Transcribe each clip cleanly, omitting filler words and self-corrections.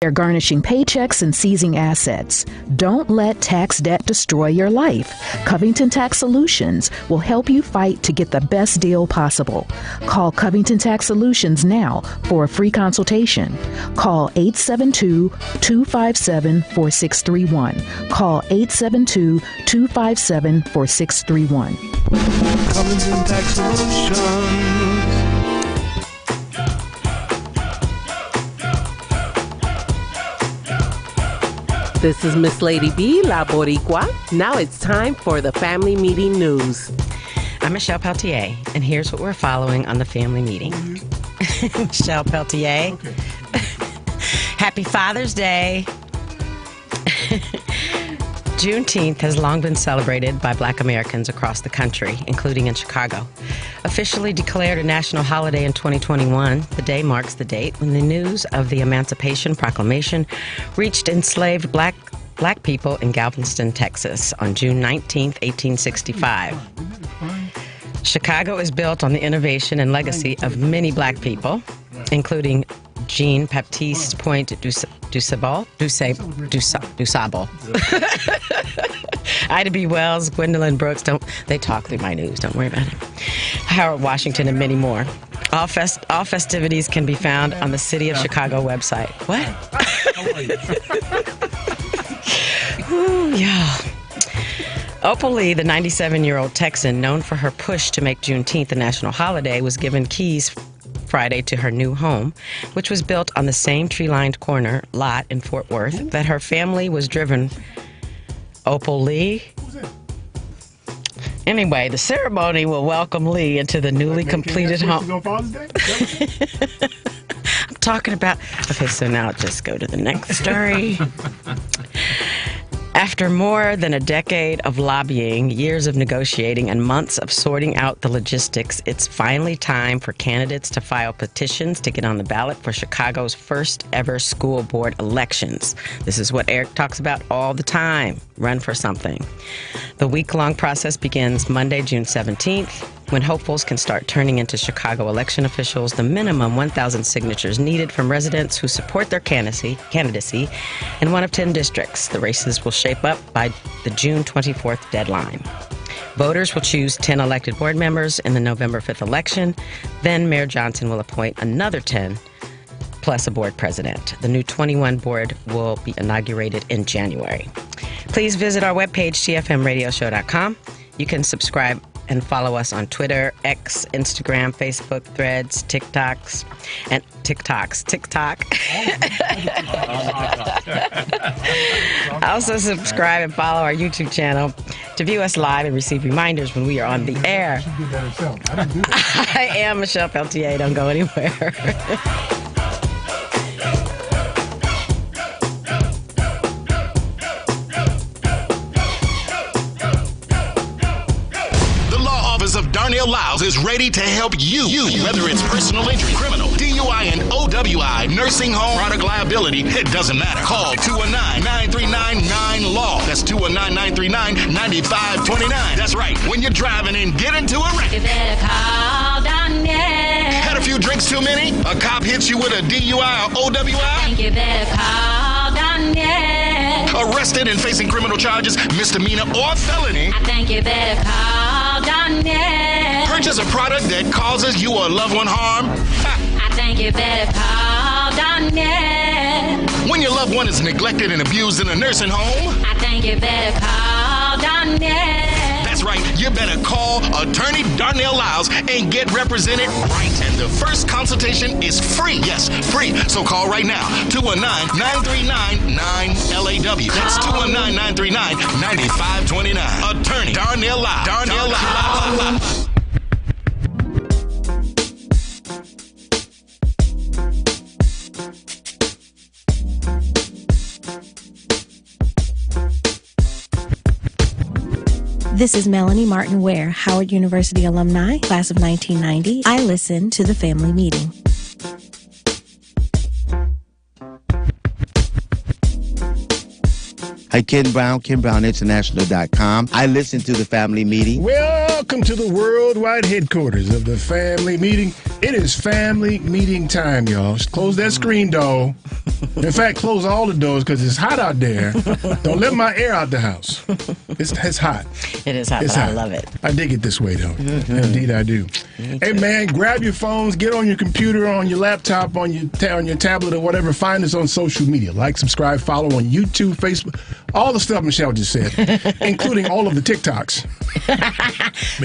They're garnishing paychecks and seizing assets. Don't let tax debt destroy your life. Covington Tax Solutions will help you fight to get the best deal possible. Call Covington Tax Solutions now for a free consultation. Call 872-257-4631. Call 872-257-4631. Covington Tax Solutions. This is Miss Lady B, La Boricua. Now it's time for the Family Meeting News. I'm Michelle Peltier, and here's what we're following on the family meeting. Michelle Peltier. Okay. Happy Father's Day. Juneteenth has long been celebrated by Black Americans across the country, including in Chicago. Officially declared a national holiday in 2021, the day marks the date when the news of the Emancipation Proclamation reached enslaved Black people in Galveston, Texas on June 19, 1865. Chicago is built on the innovation and legacy of many Black people, including Jean-Baptiste Point DuSable, Ida B. Wells, Gwendolyn Brooks, they talk through my news, don't worry about it. Howard Washington, and many more. All festivities can be found on the City of Chicago website. What? Ooh, yeah. Opal Lee, the 97-year-old Texan known for her push to make Juneteenth a national holiday, was given keys Friday to her new home, which was built on the same tree-lined corner lot in Fort Worth that her family was driven. Opal Lee? Anyway, the ceremony will welcome Lee into the newly completed home. I'm talking about... Okay, so now just go to the next story. After more than a decade of lobbying, years of negotiating, and months of sorting out the logistics, it's finally time for candidates to file petitions to get on the ballot for Chicago's first ever school board elections. This is what Eric talks about all the time. Run for something. The week-long process begins Monday, June 17th, when hopefuls can start turning into Chicago election officials the minimum 1,000 signatures needed from residents who support their candidacy in one of 10 districts. The races will shape up by the June 24th deadline. Voters will choose 10 elected board members in the November 5th election. Then Mayor Johnson will appoint another 10, plus a board president. The new 21 board will be inaugurated in January. Please visit our webpage, tfmradioshow.com. You can subscribe and follow us on Twitter, X, Instagram, Facebook, Threads, TikTok. Also subscribe and follow our YouTube channel to view us live and receive reminders when we are on the air. I am Michelle Peltier. Don't go anywhere. Of Darnell Lyles is ready to help you. Whether it's personal injury, criminal, DUI, and OWI, nursing home, product liability, it doesn't matter. Call 219-939-9LAW. That's 219-939-9529. That's right. When you're driving and get into a wreck, you better call Darnell. Had a few drinks too many? A cop hits you with a DUI or OWI? I think you better call Darnell. Arrested and facing criminal charges, misdemeanor or felony? I think you better call Darnell. Purchase a product that causes you or a loved one harm? I think you better call Darnell. When your loved one is neglected and abused in a nursing home? I think you better call Darnell. That's right, you better call Attorney Darnell Lyles and get represented right. And the first consultation is free. Yes, free. So call right now. 219-939-9LAW. That's 219-939-9529. Attorney Darnell Lyles. Darnell Lyles. This is Melanie Martin Ware, Howard University alumni, class of 1990. I listen to the family meeting. Hi, Ken Brown, KenBrownInternational.com. I listen to the family meeting. Welcome to the worldwide headquarters of the family meeting. It is family meeting time, y'all. Close that screen door. In fact, close all the doors because it's hot out there. Don't let my air out the house. It's hot. It is hot, It's but hot. I love it. I dig it this way, though. Indeed, I do. Hey, man, grab your phones, get on your computer, on your laptop, on your tablet, or whatever. Find us on social media. Like, subscribe, follow on YouTube, Facebook, all the stuff Michelle just said, including all of the TikToks.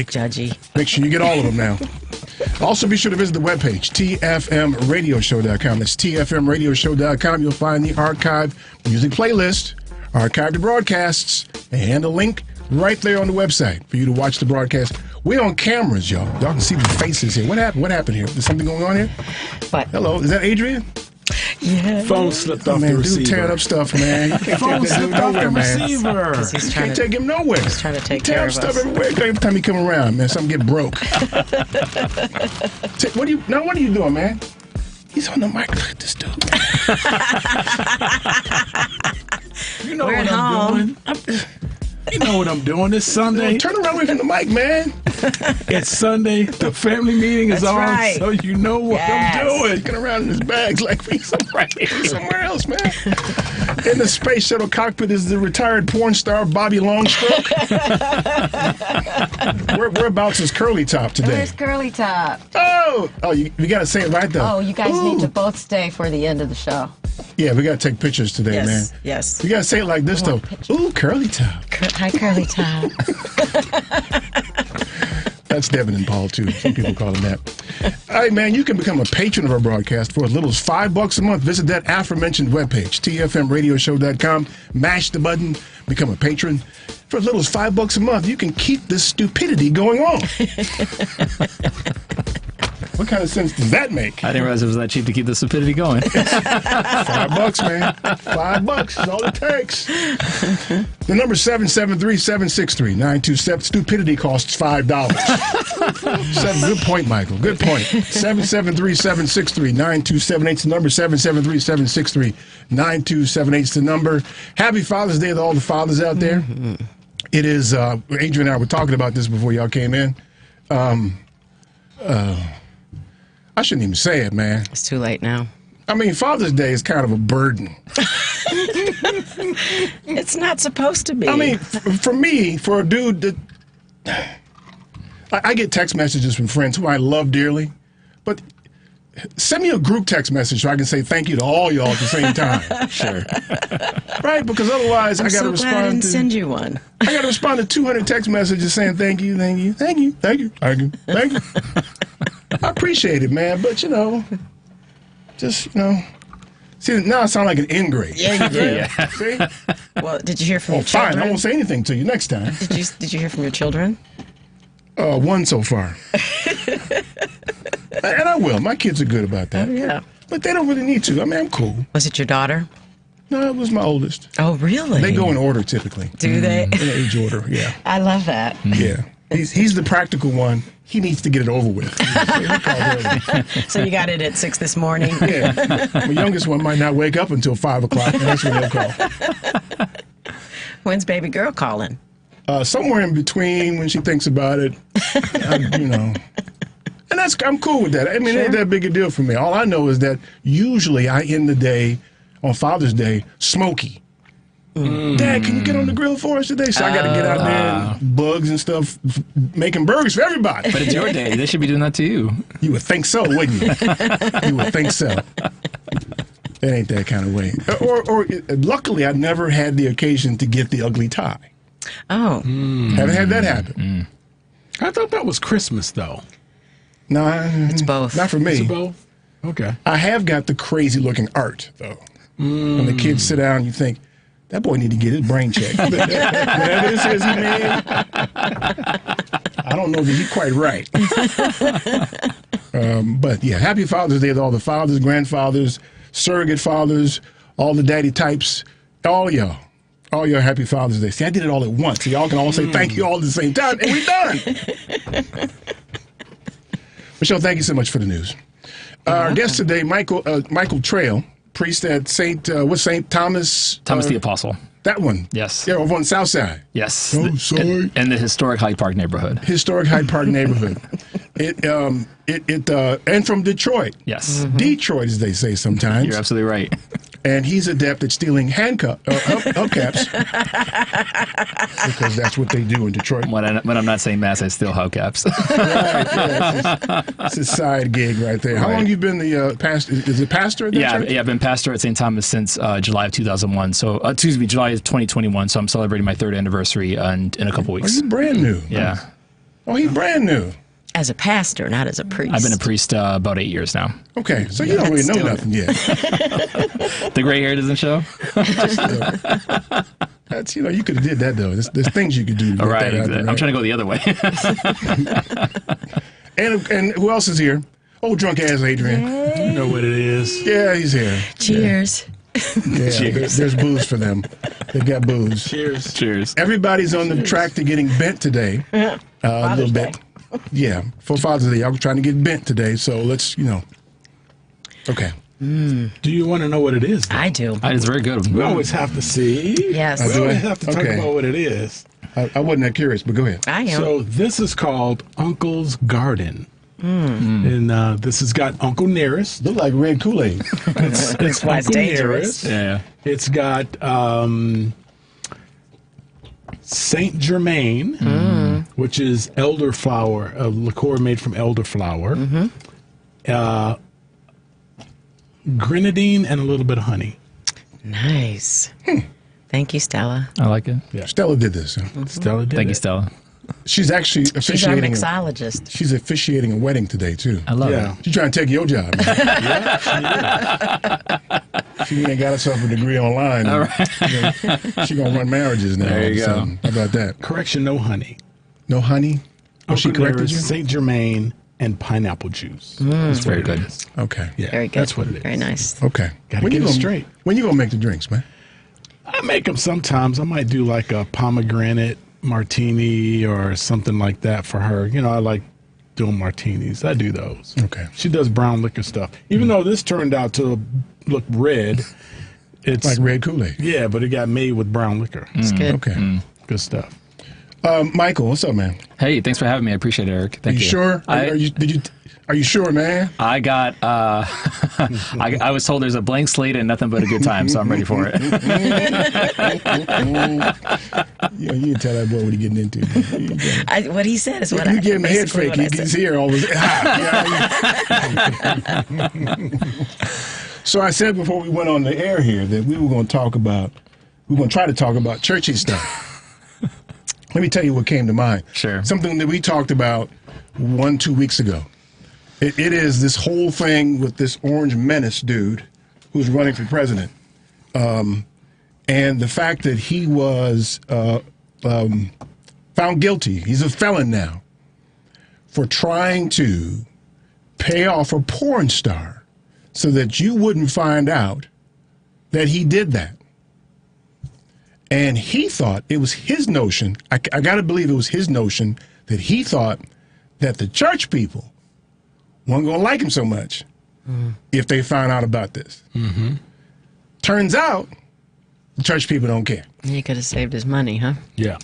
Judgy. Make sure you get all of them now. Also, be sure to visit the webpage, tfmradioshow.com. That's tfmradioshow.com. You'll find the archive music playlist, archived broadcasts, and a link right there on the website for you to watch the broadcast. We're on cameras, y'all. Y'all can see the faces here. What happened? What happened here? Is something going on here? What? Hello, is that Adrian? Yeah. Phone slipped off man, the receiver. Dude tearing up stuff, man. You can't Phone take that dude slipped off the nowhere, man. receiver. He's trying Can't to take him nowhere. He's trying to take Tear care up of stuff us. everywhere. Every time he come around, man, something get broke. What are you doing, man? He's on the mic. Look at this dude. You know We're what at I'm home. doing. You know what I'm doing. It's Sunday. Turn around away from the mic, man. It's Sunday. The family meeting is That's on, right. so you know what Yes. I'm doing. Looking around in his bags like he's somewhere else, man. In the space shuttle cockpit is the retired porn star Bobby Longstroke. Whereabouts is Curly Top today? Where's Curly Top? Oh, you got to say it right, though. Oh, you guys need Ooh. to both stay for the end of the show. Yeah, we got to take pictures today, Yes. man. Yes. You got to say it like this, though. Ooh, Curly Top. Hi, Curly Top. That's Devin and Paul, too. Some people call him that. All right, man, you can become a patron of our broadcast for as little as $5 a month. Visit that aforementioned webpage, tfmradioshow.com. Mash the button, become a patron. For as little as $5 a month, you can keep this stupidity going on. What kind of sense does that make? I didn't realize it was that cheap to keep the stupidity going. $5, man. $5 is all it takes. The number 773-763-927. Stupidity costs $5. Good point, Michael. Good point. 773-763-9278 is the number. 773-763-9278 is the number. Happy Father's Day to all the fathers out there. Mm-hmm. It is, Adrian and I were talking about this before y'all came in. I shouldn't even say it, man. It's too late now. I mean, Father's Day is kind of a burden. It's not supposed to be. I mean, for me, for a dude that... I get text messages from friends who I love dearly, but send me a group text message so I can say thank you to all y'all at the same time. Sure. Right? Because otherwise I'm I got to so glad I respond didn't to... send you one. I got to respond to 200 text messages saying thank you, thank you, thank you, thank you, thank you, thank you. I appreciate it, man, but, just, see, now I sound like an ingrate. Yeah, you do. Yeah. See? Well, did you hear from Oh, your fine. children? I won't say anything to you next time. Did you hear from your children? One so far. And I will. My kids are good about that. Oh, yeah. But they don't really need to. I mean, I'm cool. Was it your daughter? No, it was my oldest. Oh, really? They go in order typically. Do they? In age order, yeah. I love that. Yeah. He's the practical one. He needs to get it over with. So you got it at 6 this morning? Yeah. My youngest one might not wake up until 5 o'clock, and that's when they'll call. When's baby girl calling? Somewhere in between when she thinks about it, And I'm cool with that. I mean, it ain't that big a deal for me. All I know is that usually I end the day on Father's Day smoky. Dad, can you get on the grill for us today? So I got to get out there and bugs and stuff, making burgers for everybody. But it's your day. They should be doing that to you. You would think so, wouldn't you? You would think so. It ain't that kind of way. Or luckily, I never had the occasion to get the ugly tie. Oh. Haven't had that happen. I thought that was Christmas, though. No, it's both. Not for me. Is it both? Okay. I have got the crazy looking art, though. When the kids sit down, you think, that boy need to get his brain checked. Whatever this is he made, I don't know that he's quite right. But yeah, happy Father's Day to all the fathers, grandfathers, surrogate fathers, all the daddy types, all y'all. All y'all happy Father's Day. See, I did it all at once. So y'all can all say thank you all at the same time, and we're done. Michelle, thank you so much for the news. Our guest today, Michael Trail, priest at St. Thomas? Thomas the Apostle. That one. Yes. Yeah, over on the south side. Yes. Oh, sorry. In the historic Hyde Park neighborhood. Historic Hyde Park neighborhood. And from Detroit. Yes. Detroit, as they say sometimes. You're absolutely right. And he's adept at stealing hubcaps. Because that's what they do in Detroit. When I'm not saying mass, I steal hubcaps. Right, yeah, it's a side gig right there. How long you been the pastor? Is it pastor at that church? Yeah, I've been pastor at St. Thomas since July of 2001. So, July of 2021. So I'm celebrating my 3rd anniversary in a couple weeks. Oh, you brand new. Yeah. Oh, he's brand new. As a pastor, not as a priest. I've been a priest about 8 years now. Okay, so you don't really know nothing yet. The gray hair doesn't show? That's, you could have did that, though. There's things you could do. All right, I'm trying to go the other way. and who else is here? Old drunk ass Adrian. You know what it is. Yeah, he's here. Cheers. Yeah, Cheers. There's booze for them. They've got booze. Cheers. Cheers. Everybody's on the track to getting bent today. A little bit. Yeah, for Father's Day. I was trying to get bent today, so let's, Okay. Do you want to know what it is, though? I do. It's very good. We always have to see. Yes. We always have to talk about what it is. I wasn't that curious, but go ahead. I am. So this is called Uncle's Garden. And this has got Uncle Nearest. Look like red Kool-Aid. It's why it's Uncle dangerous. Nearest. Yeah. It's got Saint Germain, which is elderflower, a liqueur made from elderflower. Grenadine and a little bit of honey. Nice. Thank you, Stella. I like it. Yeah. Stella did this. Stella did Thank you, it. Stella. She's actually She's our officiating. mixologist. She's officiating a wedding today too. I love Yeah. it. She's trying to take your job. Yeah, she She ain't got herself a degree online. All right. She gonna run marriages now. There you all of a sudden. How about that? Correction, no honey. No honey? Oh, she Uncle corrected Nearest, you? Saint Germain and pineapple juice. It's very good. Okay. Yeah, Very good. that's what it is. Very nice. Okay. Gotta get it straight. When you gonna make the drinks, man? I make them sometimes. I might do like a pomegranate martini or something like that for her. I like doing martinis. I do those. Okay. She does brown liquor stuff. Even though this turned out to look red, it's Like red Kool-Aid. yeah, but it got made with brown liquor. It's good. Okay. Good stuff. Michael, what's up, man? Hey, thanks for having me. I appreciate it, Eric. Thank Are you sure? Are you sure, man? I got, I was told there's a blank slate and nothing but a good time, so I'm ready for it. You can tell that boy what he's getting into. What he said is what You give him a head basically fake, what I he's said. here always. So I said before we went on the air here that we were going to try to talk about churchy stuff. Let me tell you what came to mind. Sure. Something that we talked about 1-2 weeks ago. It is this whole thing with this Orange Menace dude who's running for president. And the fact that he was found guilty, he's a felon now, for trying to pay off a porn star so that you wouldn't find out that he did that. And he thought it was his notion, I got to believe it was his notion, that he thought that the church people weren't going to like him so much if they found out about this. Turns out, the church people don't care. He could have saved his money, huh? Yeah.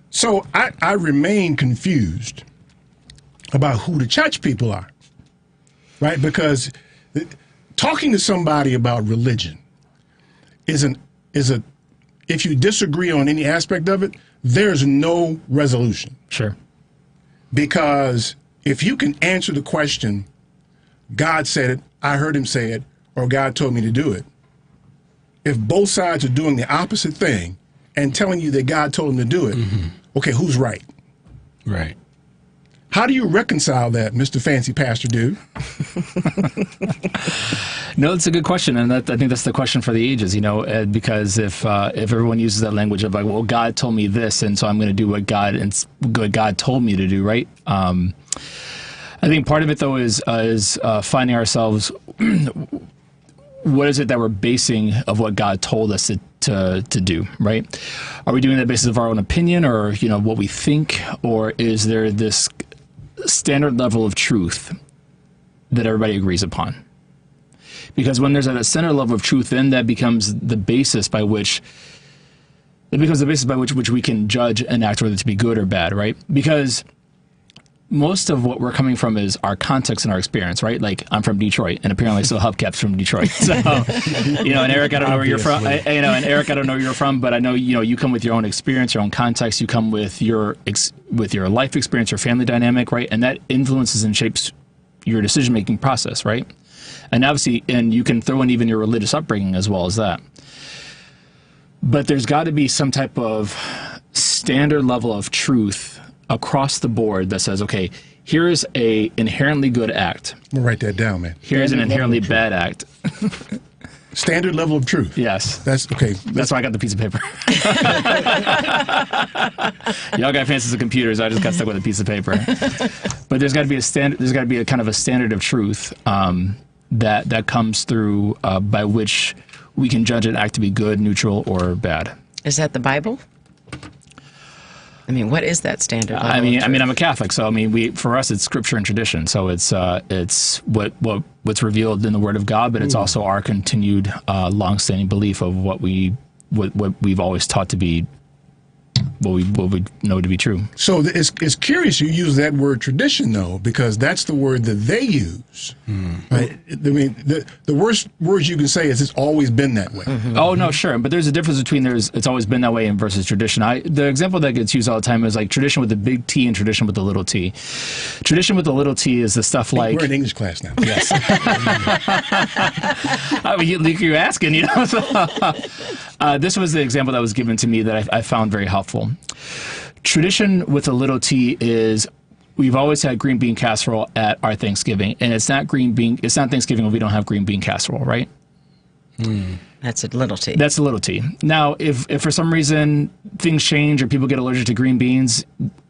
So I remain confused about who the church people are, right? Because talking to somebody about religion is a if you disagree on any aspect of it, there's no resolution. Sure. Because if you can answer the question, God said it, I heard him say it, or God told me to do it, if both sides are doing the opposite thing and telling you that God told them to do it, okay, who's right? Right. How do you reconcile that, Mr. Fancy Pastor Dude? No, it's a good question, and I think that's the question for the ages, because if everyone uses that language of like, well, God told me this, and so I'm going to do what God told me to do, right? I think part of it though is finding ourselves. What is it that we're basing of what God told us to do, right? Are we doing that basis of our own opinion, or what we think, or is there this standard level of truth that everybody agrees upon? Because when there's at a center level of truth, then that becomes the basis by which It becomes the basis by which we can judge an act whether to be good or bad, right? Because most of what we're coming from is our context and our experience, right? Like, I'm from Detroit, and apparently still hubcaps from Detroit. So, and Eric, I don't know where you're from. And Eric, I don't know where you're from, but I know, you come with your own experience, your own context. You come with your life experience, your family dynamic, right? And that influences and shapes your decision-making process, right? And obviously, and you can throw in even your religious upbringing as well as that. But there's got to be some type of standard level of truth across the board that says, okay, here is a inherently good act. I'm gonna write that down, man. Here's an inherently bad act. Standard level of truth. Yes. That's okay. That's why I got the piece of paper. Y'all got fancy with computers. I just got stuck with a piece of paper. But there's got to be a standard. There's got to be a kind of a standard of truth that comes through by which we can judge an act to be good, neutral, or bad. Is that the Bible? I mean, what is that standard? I mean, I'm a Catholic, so for us, it's scripture and tradition. So it's what's revealed in the Word of God, but it's also our continued, longstanding belief of what we've always taught to be, what we know to be true. So it's curious you use that word tradition, though, because that's the word that they use. Right? I mean, the worst words you can say is it's always been that way. Oh, no, sure. But there's a difference between it's always been that way and versus tradition. The example that gets used all the time is like tradition with the big T and tradition with the little t. Tradition with the little t is the stuff like... We're in English class now. Yes. I mean, you're asking, So, this was the example that was given to me that I found very helpful. Tradition with a little t is we've always had green bean casserole at our Thanksgiving, and it's not Thanksgiving when we don't have green bean casserole, right? That's a little t. That's a little t. Now, if for some reason things change or people get allergic to green beans,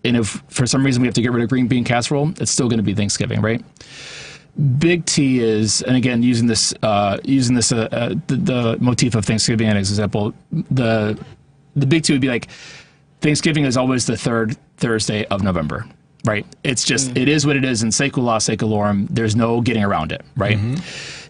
and if for some reason we have to get rid of green bean casserole, it's still going to be Thanksgiving, right? Big T is, and again, using the motif of Thanksgiving as an example, the big T would be like, Thanksgiving is always the third Thursday of November, right? It's just, it is what it is, and secula secularum, there's no getting around it, right?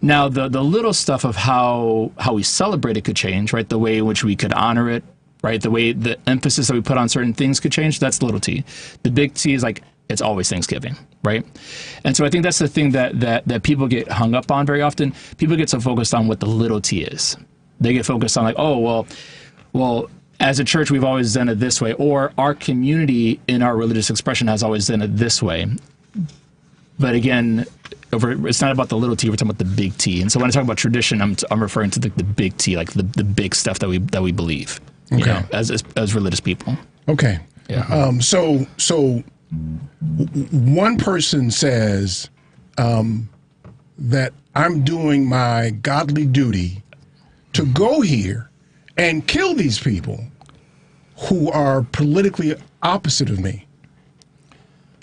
Now, the little stuff of how we celebrate it could change, right? The way in which we could honor it, right? The way, the emphasis that we put on certain things could change, that's little t. The big T is like, it's always Thanksgiving, right? And so I think that's the thing that people get hung up on very often. People get so focused on what the little t is. They get focused on like, oh, well, as a church, we've always done it this way, or our community in our religious expression has always done it this way. But again, it's not about the little t, we're talking about the big T. And so when I talk about tradition, I'm referring to the big T, like the big stuff that we believe, as religious people. Okay. Yeah. So one person says that I'm doing my godly duty to go here and kill these people who are politically opposite of me.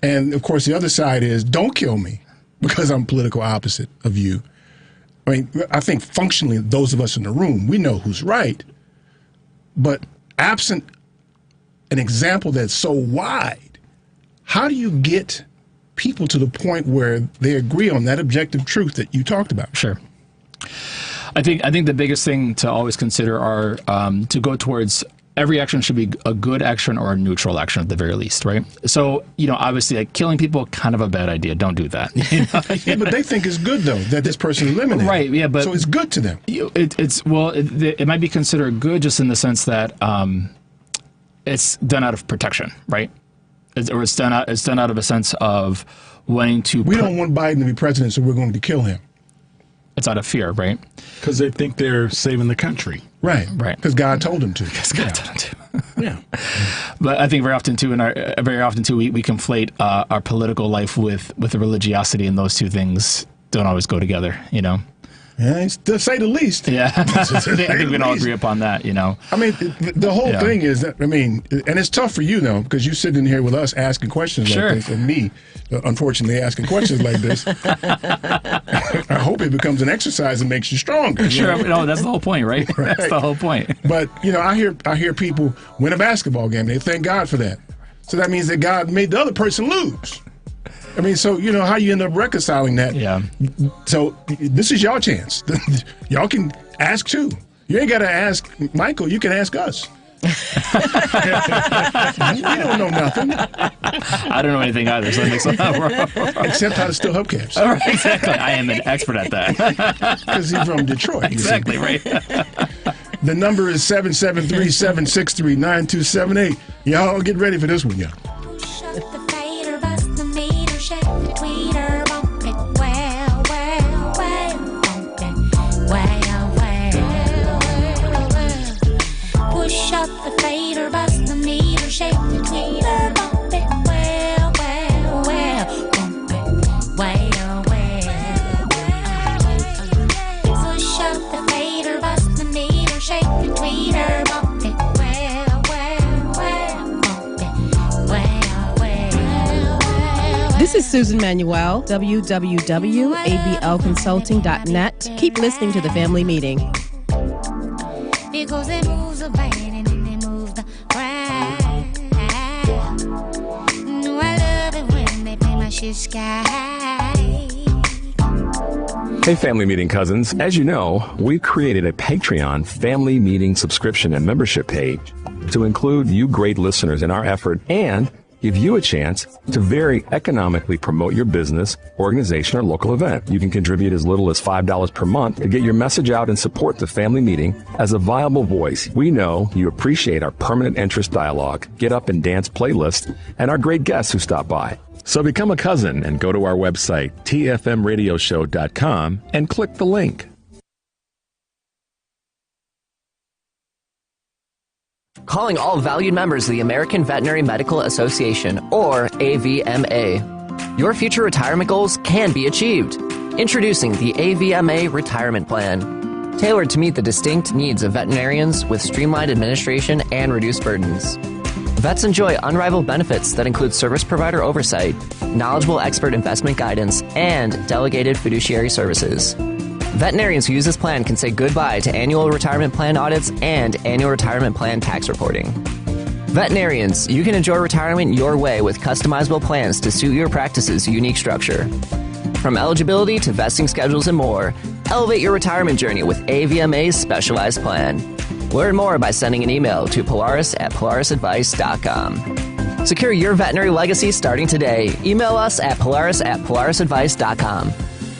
And of course, the other side is, don't kill me because I'm political opposite of you. I mean, I think functionally, those of us in the room, we know who's right. But absent an example that's so wide, how do you get people to the point where they agree on that objective truth that you talked about? Sure. I think the biggest thing to always consider are to go towards every action should be a good action or a neutral action at the very least, right? So, obviously, like killing people, kind of a bad idea. Don't do that. Yeah, but they think it's good though that this person is eliminated. Right? Yeah, but so it's good to them. It might be considered good just in the sense that it's done out of protection, right? It's done out of a sense of wanting to. We don't want Biden to be president, so we're going to kill him. It's out of fear, right? Because they think they're saving the country. Right. Because God told them to. Because God told them to. Yeah. But I think very often too, we conflate our political life with the religiosity, and those two things don't always go together. Yeah, to say the least. Yeah, I think we can all agree upon that. I mean, the whole thing is that, and it's tough for you though, because you're sitting here with us asking questions like this, and me, unfortunately, asking questions like this. I hope it becomes an exercise and makes you stronger. Sure, no, that's the whole point, right? That's the whole point. But I hear people win a basketball game. They thank God for that. So that means that God made the other person lose. I mean, so how you end up reconciling that. Yeah. So this is y'all chance. Y'all can ask too. You ain't got to ask Michael. You can ask us. You don't know nothing. I don't know anything either, so that makes a lot wrong. Except how to steal hubcaps. All right, exactly. I am an expert at that. Because he's from Detroit. Exactly, right. The number is 773-763-9278. Y'all get ready for this one, y'all. Push up the fader, bust the meter, shake the tweeter, bump it, well, well, well, bump it, well, well. Push up the fader, bust the meter, shake the tweeter, bump it, well, well, well, bump it, well, well. This is Susan Manuel, www.ablconsulting.net. Keep listening to The Family Meeting. Because it moves the band and then it moves the crowd. No, I love it when they play my shit sky. Hey, Family Meeting cousins. As you know, we've created a Patreon Family Meeting subscription and membership page to include you great listeners in our effort and give you a chance to very economically promote your business, organization, or local event. You can contribute as little as $5 per month to get your message out and support the Family Meeting as a viable voice. We know you appreciate our permanent interest dialogue, get up and dance playlist, and our great guests who stop by. So become a cousin and go to our website, tfmradioshow.com, and click the link. Calling all valued members of the American Veterinary Medical Association, or AVMA. Your future retirement goals can be achieved. Introducing the AVMA Retirement Plan. Tailored to meet the distinct needs of veterinarians with streamlined administration and reduced burdens. Vets enjoy unrivaled benefits that include service provider oversight, knowledgeable expert investment guidance, and delegated fiduciary services. Veterinarians who use this plan can say goodbye to annual retirement plan audits and annual retirement plan tax reporting. Veterinarians, you can enjoy retirement your way with customizable plans to suit your practice's unique structure. From eligibility to vesting schedules and more, elevate your retirement journey with AVMA's specialized plan. Learn more by sending an email to polaris@polarisadvice.com. Secure your veterinary legacy starting today. Email us at polaris@polarisadvice.com.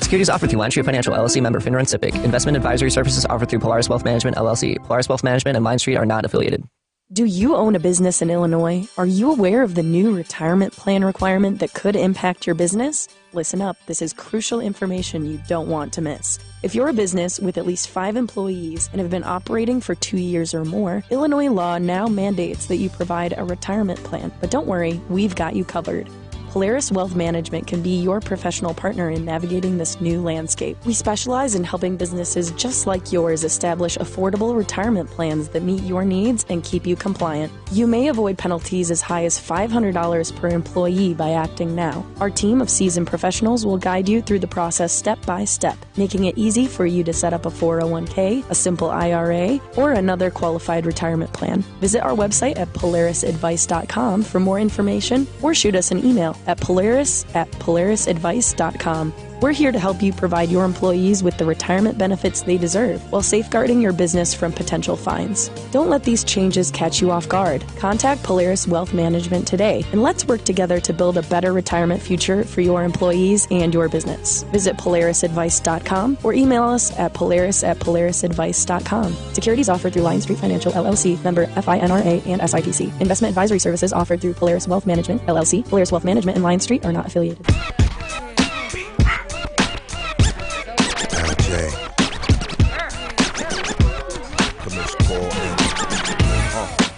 Securities offered through LineStreet Financial, LLC, member FINRA and SIPC. Investment advisory services offered through Polaris Wealth Management, LLC. Polaris Wealth Management and LineStreet are not affiliated. Do you own a business in Illinois? Are you aware of the new retirement plan requirement that could impact your business? Listen up, this is crucial information you don't want to miss. If you're a business with at least 5 employees and have been operating for 2 years or more, Illinois law now mandates that you provide a retirement plan. But don't worry, we've got you covered. Polaris Wealth Management can be your professional partner in navigating this new landscape. We specialize in helping businesses just like yours establish affordable retirement plans that meet your needs and keep you compliant. You may avoid penalties as high as $500 per employee by acting now. Our team of seasoned professionals will guide you through the process step by step, making it easy for you to set up a 401k, a simple IRA, or another qualified retirement plan. Visit our website at polarisadvice.com for more information or shoot us an email at polarisadvice.com. We're here to help you provide your employees with the retirement benefits they deserve while safeguarding your business from potential fines. Don't let these changes catch you off guard. Contact Polaris Wealth Management today and let's work together to build a better retirement future for your employees and your business. Visit polarisadvice.com or email us at polaris@polarisadvice.com. Securities offered through LineStreet Financial, LLC, member FINRA and SIPC. Investment advisory services offered through Polaris Wealth Management, LLC. Polaris Wealth Management and LineStreet are not affiliated.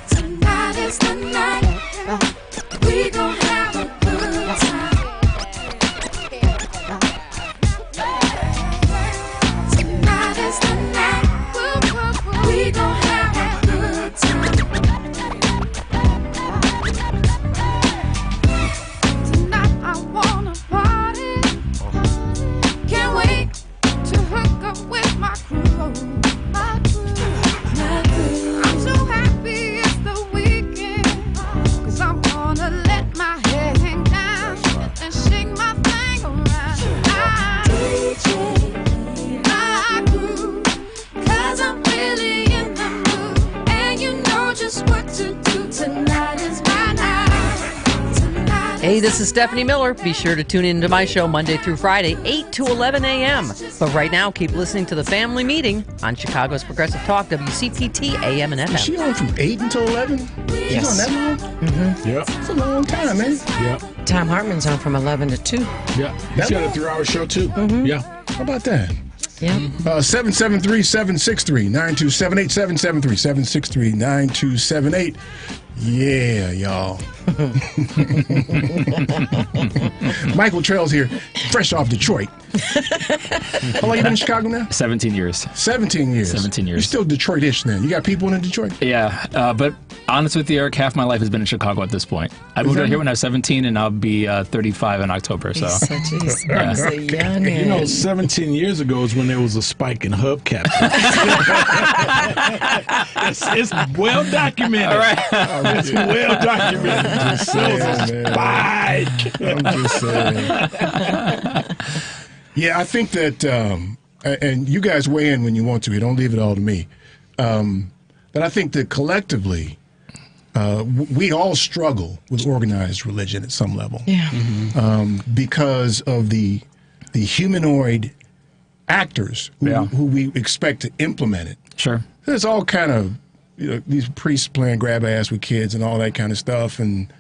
Tonight is the night. We gon' have a good time. Tonight is the night. We gon' have a good time. Tonight I wanna party. Can't wait to hook up with my crew. I'm so happy it's the weekend, 'cause I'm gonna let my hair Just what to do tonight is my night. Tonight. Hey, this is Stephanie Miller. Be sure to tune in to my show Monday through Friday, 8 to 11 a.m. But right now, keep listening to The Family Meeting on Chicago's Progressive Talk, WCPT, AM and FM. Is she on from 8 until 11? Yes. She's on that long? Mm-hmm. Yep. It's a long time, man. Yep. Tom Hartman's on from 11 to 2. Yeah. He's got a 3-hour show, too. Mm-hmm. Yeah. How about that? Yeah. 773-763-9278. 773-763-9278. Yeah, y'all. Michael Trails here, fresh off Detroit. How long you been in Chicago now? 17 years. 17 years. 17 years. You're still Detroit-ish then. You got people in Detroit? Yeah, but honest with you, Eric, half my life has been in Chicago at this point. I moved out here when I was 17, and I'll be 35 in October. So, He's a young You know, 17 years ago is when there was a spike in hubcaps. it's well documented. All right. It's well documented. Just saying, man. Spike. I'm just saying. Yeah, I think that, and you guys weigh in when you want to. You don't leave it all to me. But I think that collectively, we all struggle with organized religion at some level. Yeah. Because of the humanoid actors who we expect to implement it. Sure. There's all kind of, these priests playing grab ass with kids and all that kind of stuff, and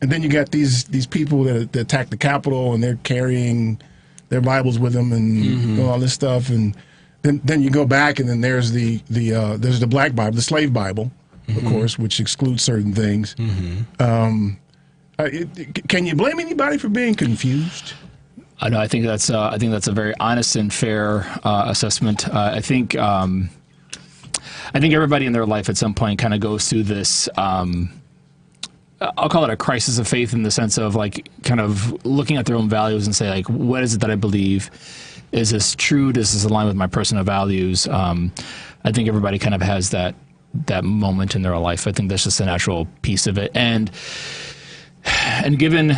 and then you got these people that attack the Capitol and they're carrying their Bibles with them and all this stuff, and then you go back and then there's the Black Bible, the Slave Bible, of course, which excludes certain things. Can you blame anybody for being confused? No, I think that's a very honest and fair assessment. I think everybody in their life at some point kind of goes through this. I'll call it a crisis of faith in the sense of like kind of looking at their own values and say like, what is it that I believe? Is this true? Does this align with my personal values? I think everybody kind of has that moment in their life. I think that's just a natural piece of it. And given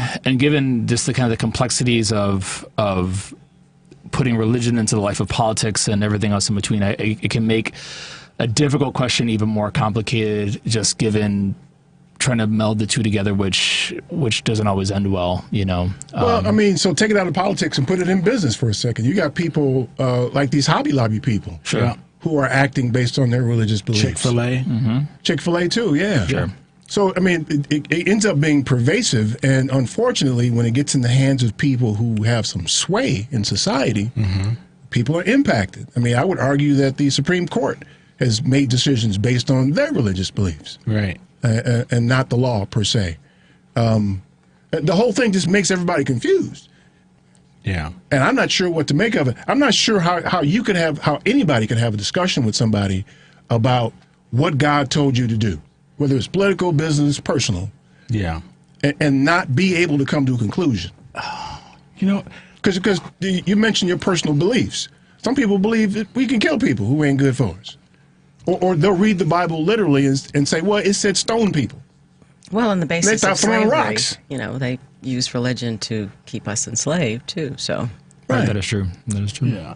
just the kind of the complexities of putting religion into the life of politics and everything else in between, it can make a difficult question even more complicated. Just given trying to meld the two together, which doesn't always end well, Well, I mean, so take it out of politics and put it in business for a second. You got people like these Hobby Lobby people, sure, who are acting based on their religious beliefs. Chick-fil-A. Chick-fil-A too, yeah. Sure. So, I mean, it ends up being pervasive, and unfortunately, when it gets in the hands of people who have some sway in society, people are impacted. I mean, I would argue that the Supreme Court has made decisions based on their religious beliefs. Right. And not the law, per se. The whole thing just makes everybody confused. Yeah. And I'm not sure what to make of it. I'm not sure how anybody can have a discussion with somebody about what God told you to do, whether it's political, business, personal. Yeah. And not be able to come to a conclusion. Because you mentioned your personal beliefs. Some people believe that we can kill people who ain't good for us. Or they'll read the Bible literally and say, well, it said stone people. Well, in the basis They of start throwing slavery, rocks. They use religion to keep us enslaved too. So, right. That is true. That is true. Yeah,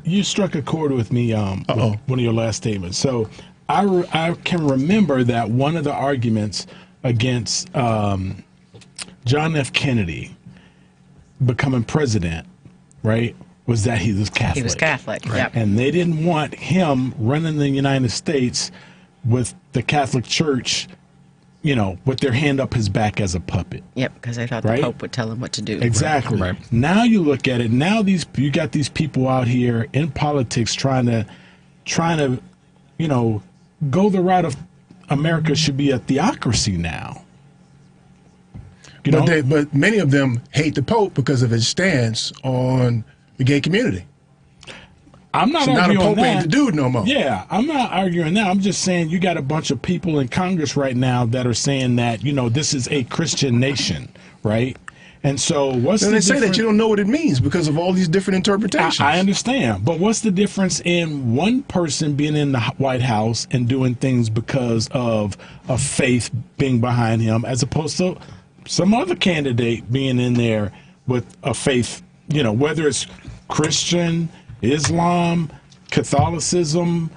you struck a chord with me. With one of your last statements. So, I can remember that one of the arguments against John F. Kennedy becoming president, right, was that he was Catholic. He was Catholic, right? Yep. And they didn't want him running the United States with the Catholic Church, with their hand up his back as a puppet. Yep, because they thought right? the Pope would tell him what to do. Exactly. Right. Now you look at it. Now you got these people out here in politics trying to, go the route of America should be a theocracy now. But many of them hate the Pope because of his stance on the gay community. I'm not so arguing now the Pope that. ain't the dude no more. Yeah, I'm not arguing that. I'm just saying you got a bunch of people in Congress right now that are saying that, this is a Christian nation, right? And so what's the difference? They say that you don't know what it means because of all these different interpretations. I understand. But what's the difference in one person being in the White House and doing things because of a faith being behind him as opposed to some other candidate being in there with a faith, whether it's Christian, Islam, Catholicism,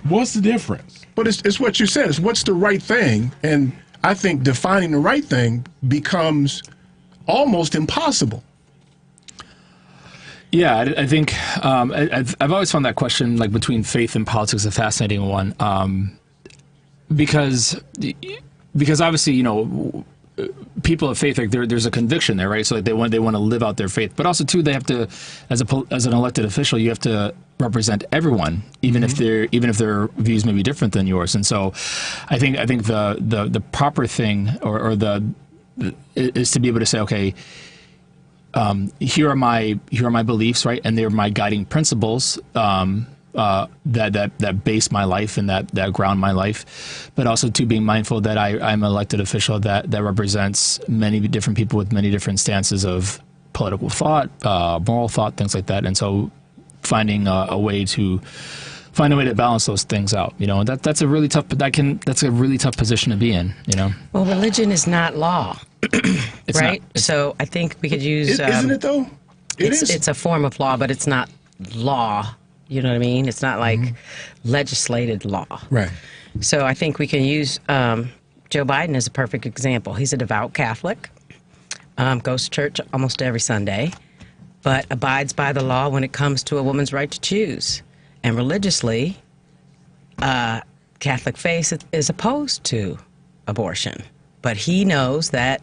what's the difference? But it's what you said. It's what's the right thing, and I think defining the right thing becomes almost impossible. Yeah, I think I've always found that question, like between faith and politics, a fascinating one, because obviously, you know, people of faith, like there's a conviction there, right? So like they want to live out their faith, but also too they have to, as an elected official, you have to represent everyone, even if their views may be different than yours. And so, I think the proper thing or is to be able to say, okay, here are my beliefs, right, and they're my guiding principles that base my life and that ground my life, but also to being mindful that I'm an elected official that represents many different people with many different stances of political thought, moral thought, things like that, and so finding a way to balance those things out, you know, and that's a really tough position to be in, you know. Well, religion is not law. It's right? not. So I think we could use... Isn't it, though? It's a form of law, but it's not law. You know what I mean? It's not like legislated law. Right. So I think we can use Joe Biden as a perfect example. He's a devout Catholic, goes to church almost every Sunday, but abides by the law when it comes to a woman's right to choose. And religiously, Catholic faith is opposed to abortion. But he knows that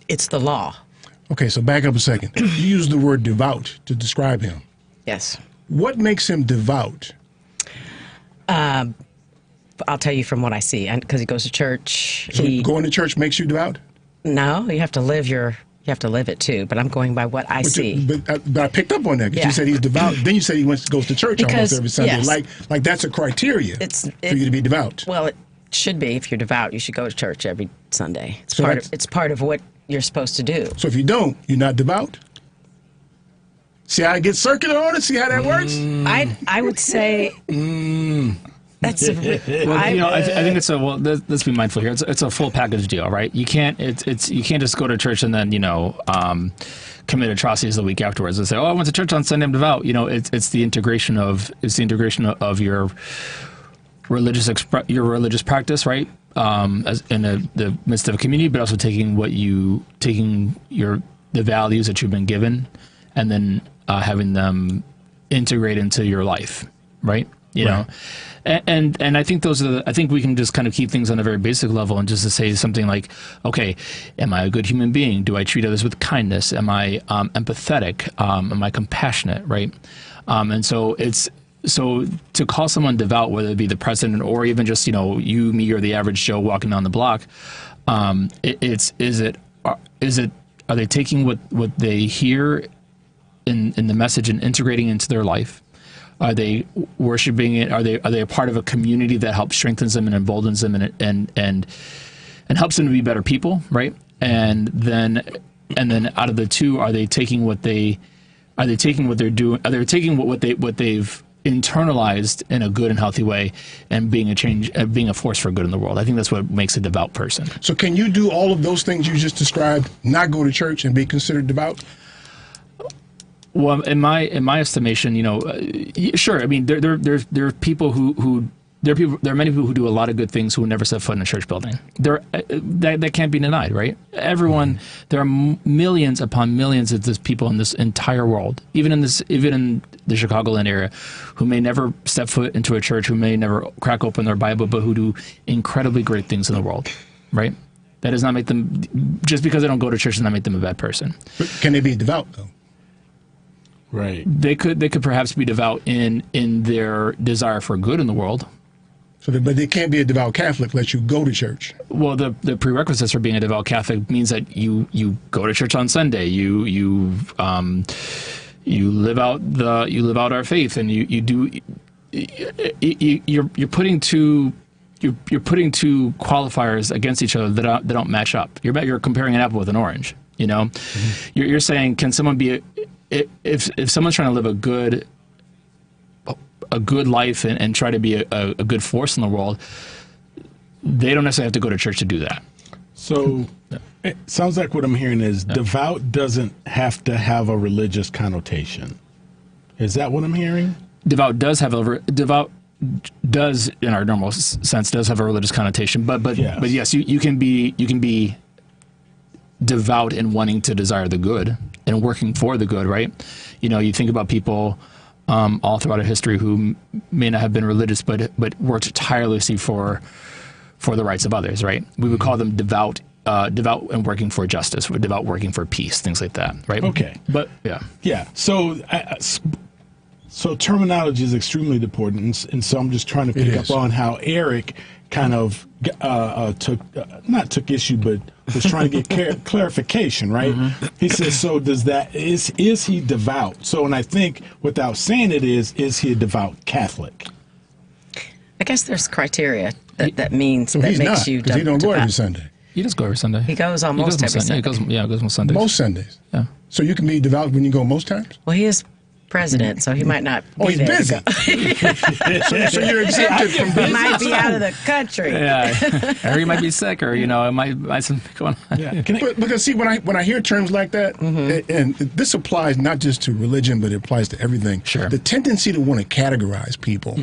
it's the law. Okay, so back up a second. You used the word devout to describe him. Yes. What makes him devout? I'll tell you from what I see, because he goes to church. So going to church makes you devout? No, you have to live it too. But I'm going by what I see. But I picked up on that because you said he's devout. Then you said he goes to church almost every Sunday. Yes. Like that's a criteria for you to be devout. Well, it should be. If you're devout, you should go to church every Sunday. It's part of what you're supposed to do. So if you don't, you're not devout? See how I get circular on it? See how that works? I would say that's I think it's let's be mindful here. It's a full package deal, right? You can't you can't just go to church and then commit atrocities the week afterwards and say, oh, I went to church on Sunday, I'm devout. You know, it's the integration of your religious practice, right? As in the midst of a community, but also taking the values that you've been given, and then having them integrate into your life, right? You know, and I think I think we can just kind of keep things on a very basic level, and just to say something like, okay, am I a good human being? Do I treat others with kindness? Am I empathetic? Am I compassionate? Right? And so so to call someone devout, whether it be the president or even just you, me, or the average Joe walking down the block, are they taking what they hear in the message and integrating into their life? Are they worshiping it? Are they a part of a community that helps strengthens them and emboldens them and helps them to be better people, right? And then out of the two, are they taking what they're doing? Are they taking what they've internalized in a good and healthy way and being a force for good in the world? I think that's what makes a devout person. So can you do all of those things you just described, not go to church and be considered devout? Well, in my estimation, sure. I mean, there are people who there are many people who do a lot of good things who never set foot in a church building. That can't be denied, right? Everyone, there are millions upon millions of these people in this entire world, even in the Chicagoland area, who may never step foot into a church, who may never crack open their Bible, but who do incredibly great things in the world, right? That does not make them, just because they don't go to church, does not make them a bad person. But can they be devout though? Right. They could perhaps be devout in their desire for good in the world. But they can't be a devout Catholic unless you go to church. Well, the prerequisites for being a devout Catholic means that you go to church on Sunday. You live out our faith, and you're putting two qualifiers against each other that don't match up. You're comparing an apple with an orange. You're saying, can someone be if someone's trying to live a good life and try to be a good force in the world, they don't necessarily have to go to church to do that. So it sounds like what I'm hearing is devout doesn't have to have a religious connotation. Is that what I'm hearing? Devout does, in our normal sense, does have a religious connotation. But yes, you can be devout in wanting to desire the good and working for the good, right? You think about people all throughout our history who may not have been religious, but worked tirelessly for the rights of others, right? We would call them devout and working for justice, devout working for peace, things like that, right? Okay. But yeah. So terminology is extremely important, and so I'm just trying to pick up on how Eric kind of not took issue, but was trying to get clarification, right? Mm-hmm. He says, so is he devout? So, and I think without saying it is he a devout Catholic? I guess there's criteria that means so that he's makes not, you because he don't go devout. every Sunday. He does go every Sunday. He goes almost every Sunday. He goes most Sundays. Most Sundays. Yeah. So you can be devout when you go most times? Well, he is president, so he might not be he's there busy. so you're exempted from He business. might be out of the country. Yeah. Or he might be sick, or, it might something going on. Yeah. Because see, when I hear terms like that, and this applies not just to religion, but it applies to everything. Sure. The tendency to want to categorize people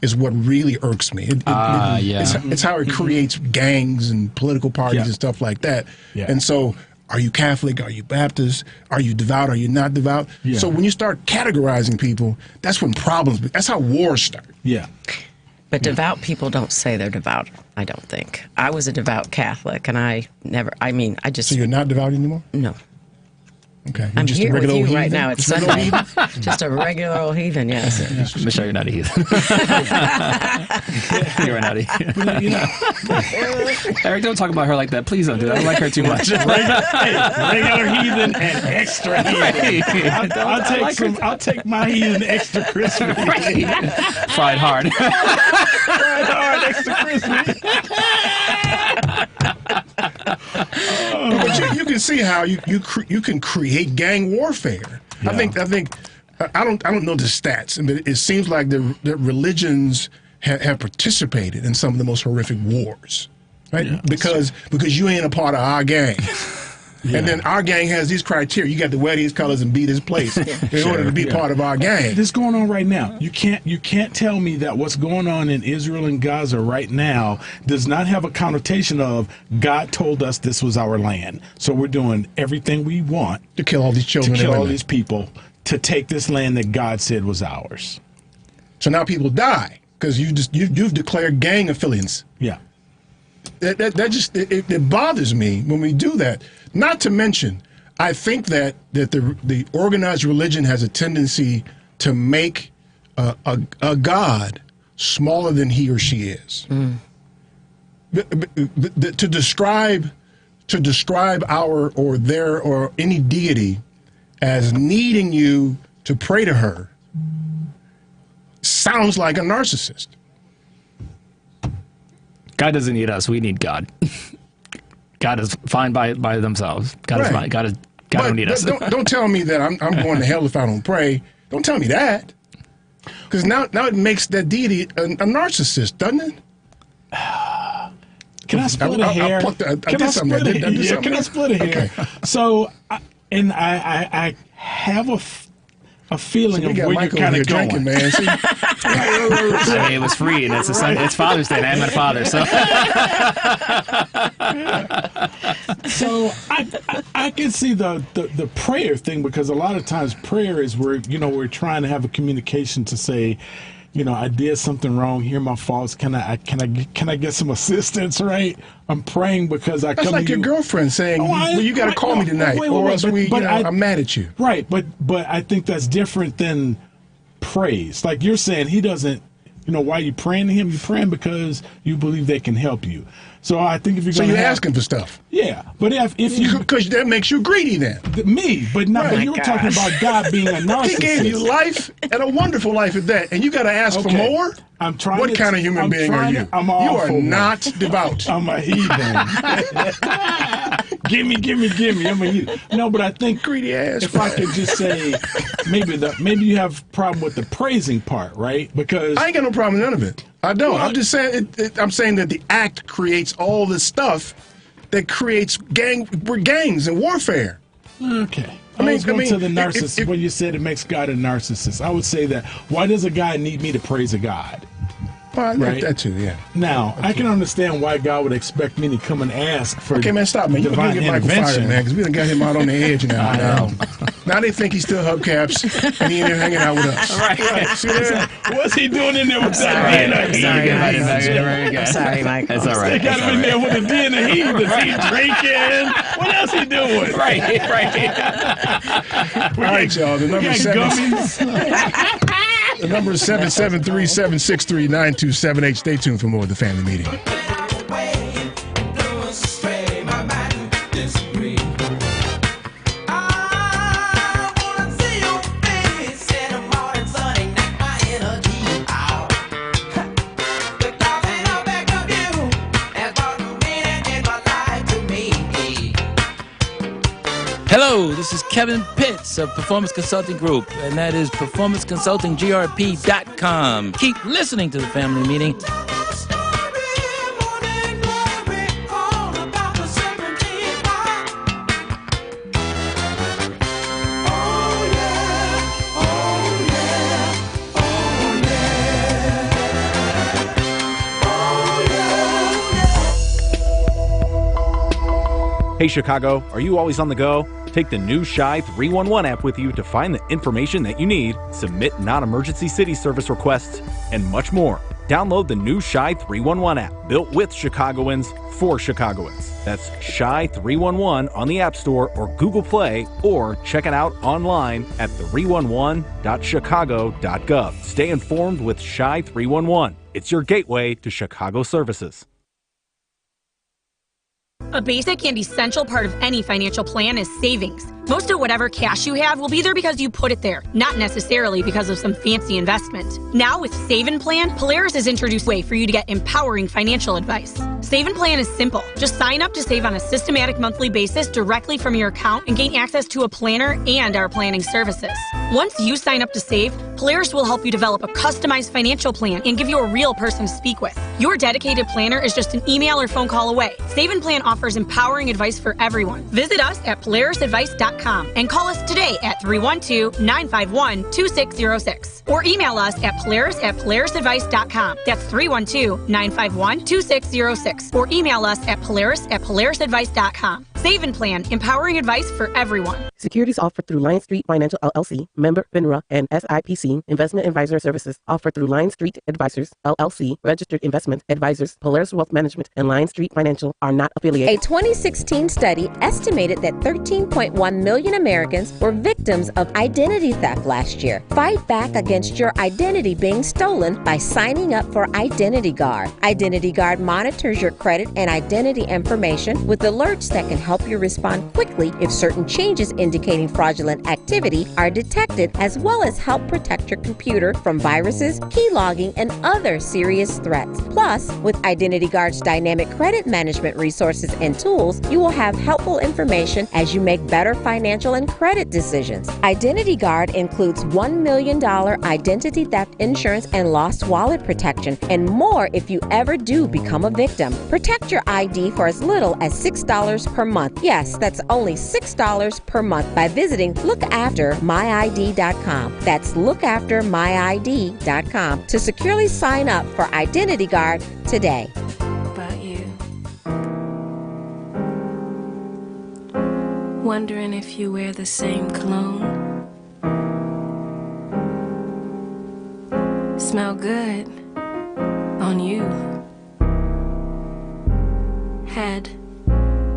is what really irks me. It's how it creates gangs and political parties and stuff like that. Yeah. And so, are you Catholic? Are you Baptist? Are you devout? Are you not devout? Yeah. So when you start categorizing people, that's when problems. That's how wars start. Yeah. But devout people don't say they're devout, I don't think. I was a devout Catholic, and I just... So you're not devout anymore? No. Okay. I'm just here a with you heathen? right now. It's Sunday. Just a regular old heathen, yes. Michelle, you're not a heathen. You're not a heathen. Eric, don't talk about her like that. Please don't do that. I don't like her too much. Regular heathen and extra heathen. I'll take my heathen extra crispy. Fried hard. Fried hard extra crispy. But you can see how you can create gang warfare. Yeah. I don't know the stats, but it seems like the religions have participated in some of the most horrific wars, right? Yeah, because you ain't a part of our gang. Yeah. And then our gang has these criteria. You got to wear these colors and be this place in order to be part of our gang. This is going on right now. You can't tell me that what's going on in Israel and Gaza right now does not have a connotation of God told us this was our land. So we're doing everything we want to kill all these children, to kill all these people, to take this land that God said was ours. So now people die because you've declared gang affiliates. Yeah. That bothers me when we do that. Not to mention, I think that the organized religion has a tendency to make a God smaller than he or she is. To describe our or their or any deity as needing you to pray to her sounds like a narcissist. God doesn't need us. We need God. God is fine by themselves. God is fine. God don't need us. Don't tell me that I'm going to hell if I don't pray. Don't tell me that. Because now it makes that deity a narcissist, doesn't it? Can I split a hair? Can I split a hair? Okay. So, and I have a feeling of where you're kind of going. Drinking, man. See? I mean, it was free, and it's Father's Day, and I'm a father, so. So I can see the prayer thing, because a lot of times prayer is where we're trying to have a communication to say, I did something wrong. Here are my faults. Can I get some assistance? Right? I'm praying because I. That's like your girlfriend saying, "You got to call me tonight, or else I'm mad at you." Right, but I think that's different than praise. Like you're saying, he doesn't. Why you praying to him? You're praying because you believe they can help you. So I think if you're going to asking for stuff. Yeah, but if you because that makes you greedy then. Me, but not. But you were talking about God being a narcissist. He gave you life and a wonderful life at that, and you got to ask for more. I'm trying. What kind of human being are you? I'm you are not devout. I'm a heathen. Gimme. I'm a heathen. No, but I think greedy ass. If I could just say, maybe you have a problem with the praising part, right? Because I ain't got no problem with none of it. I don't. I'm just saying. I'm saying that the act creates all this stuff that creates gangs and warfare. Okay. I was going to the narcissist when you said it makes God a narcissist. I would say that. Why does a guy need me to praise a God? Well, right? That too, yeah. Now, I can understand why God would expect me to come and ask for okay, man, stop, man. You divine get Michael intervention. fired, man, because we done got him out on the edge now. I know. Now they think he's still hubcaps, and he ain't even hanging out with us. Right. See there? What's he doing in there with that I'm sorry, Mike. That's all right. They got him in there with a D and a heat. Is he drinking? What else he doing? Right. All right, y'all. The number The number is 773-763-9278. Stay tuned for more of the family meeting. Hello, this is Kevin Pitts of Performance Consulting Group, and that is performanceconsultinggrp.com. Keep listening to the family meeting. Hey Chicago, are you always on the go? Take the new Shy 311 app with you to find the information that you need, submit non-emergency city service requests, and much more. Download the new Shy 311 app, built with Chicagoans for Chicagoans. That's Shy 311 on the App Store or Google Play, or check it out online at 311.chicago.gov. Stay informed with Shy 311. It's your gateway to Chicago services. A basic and essential part of any financial plan is savings. Most of whatever cash you have will be there because you put it there, not necessarily because of some fancy investment. Now with Save and Plan, Polaris has introduced a way for you to get empowering financial advice. Save and Plan is simple. Just sign up to save on a systematic monthly basis directly from your account and gain access to a planner and our planning services. Once you sign up to save, Polaris will help you develop a customized financial plan and give you a real person to speak with. Your dedicated planner is just an email or phone call away. Save and Plan offers empowering advice for everyone. Visit us at polarisadvice.com and call us today at 312-951-2606 or email us at polarisadvice.com. That's 312-951-2606 or email us at polarisadvice.com. Save and Plan, empowering advice for everyone. Securities offered through Lion Street Financial LLC, member FINRA and SIPC. Investment advisor services offered through Lion Street Advisors LLC, registered investment advisors. Polaris Wealth Management and Lion Street Financial are not affiliated. A 2016 study estimated that 13.1 million Americans were victims of identity theft last year. Fight back against your identity being stolen by signing up for Identity Guard. Identity Guard monitors your credit and identity information with alerts that can help you respond quickly if certain changes indicating fraudulent activity are detected, as well as help protect your computer from viruses, key logging, and other serious threats. Plus, with Identity Guard's dynamic credit management resources and tools, you will have helpful information as you make better financial and credit decisions. Identity Guard includes $1 million identity theft insurance and lost wallet protection, and more if you ever do become a victim. Protect your ID for as little as $6 per month. Yes, that's only $6 per month by visiting lookaftermyid.com. That's lookaftermyid.com to securely sign up for Identity Guard today. About you. Wondering if you wear the same cologne. Smell good on you. Had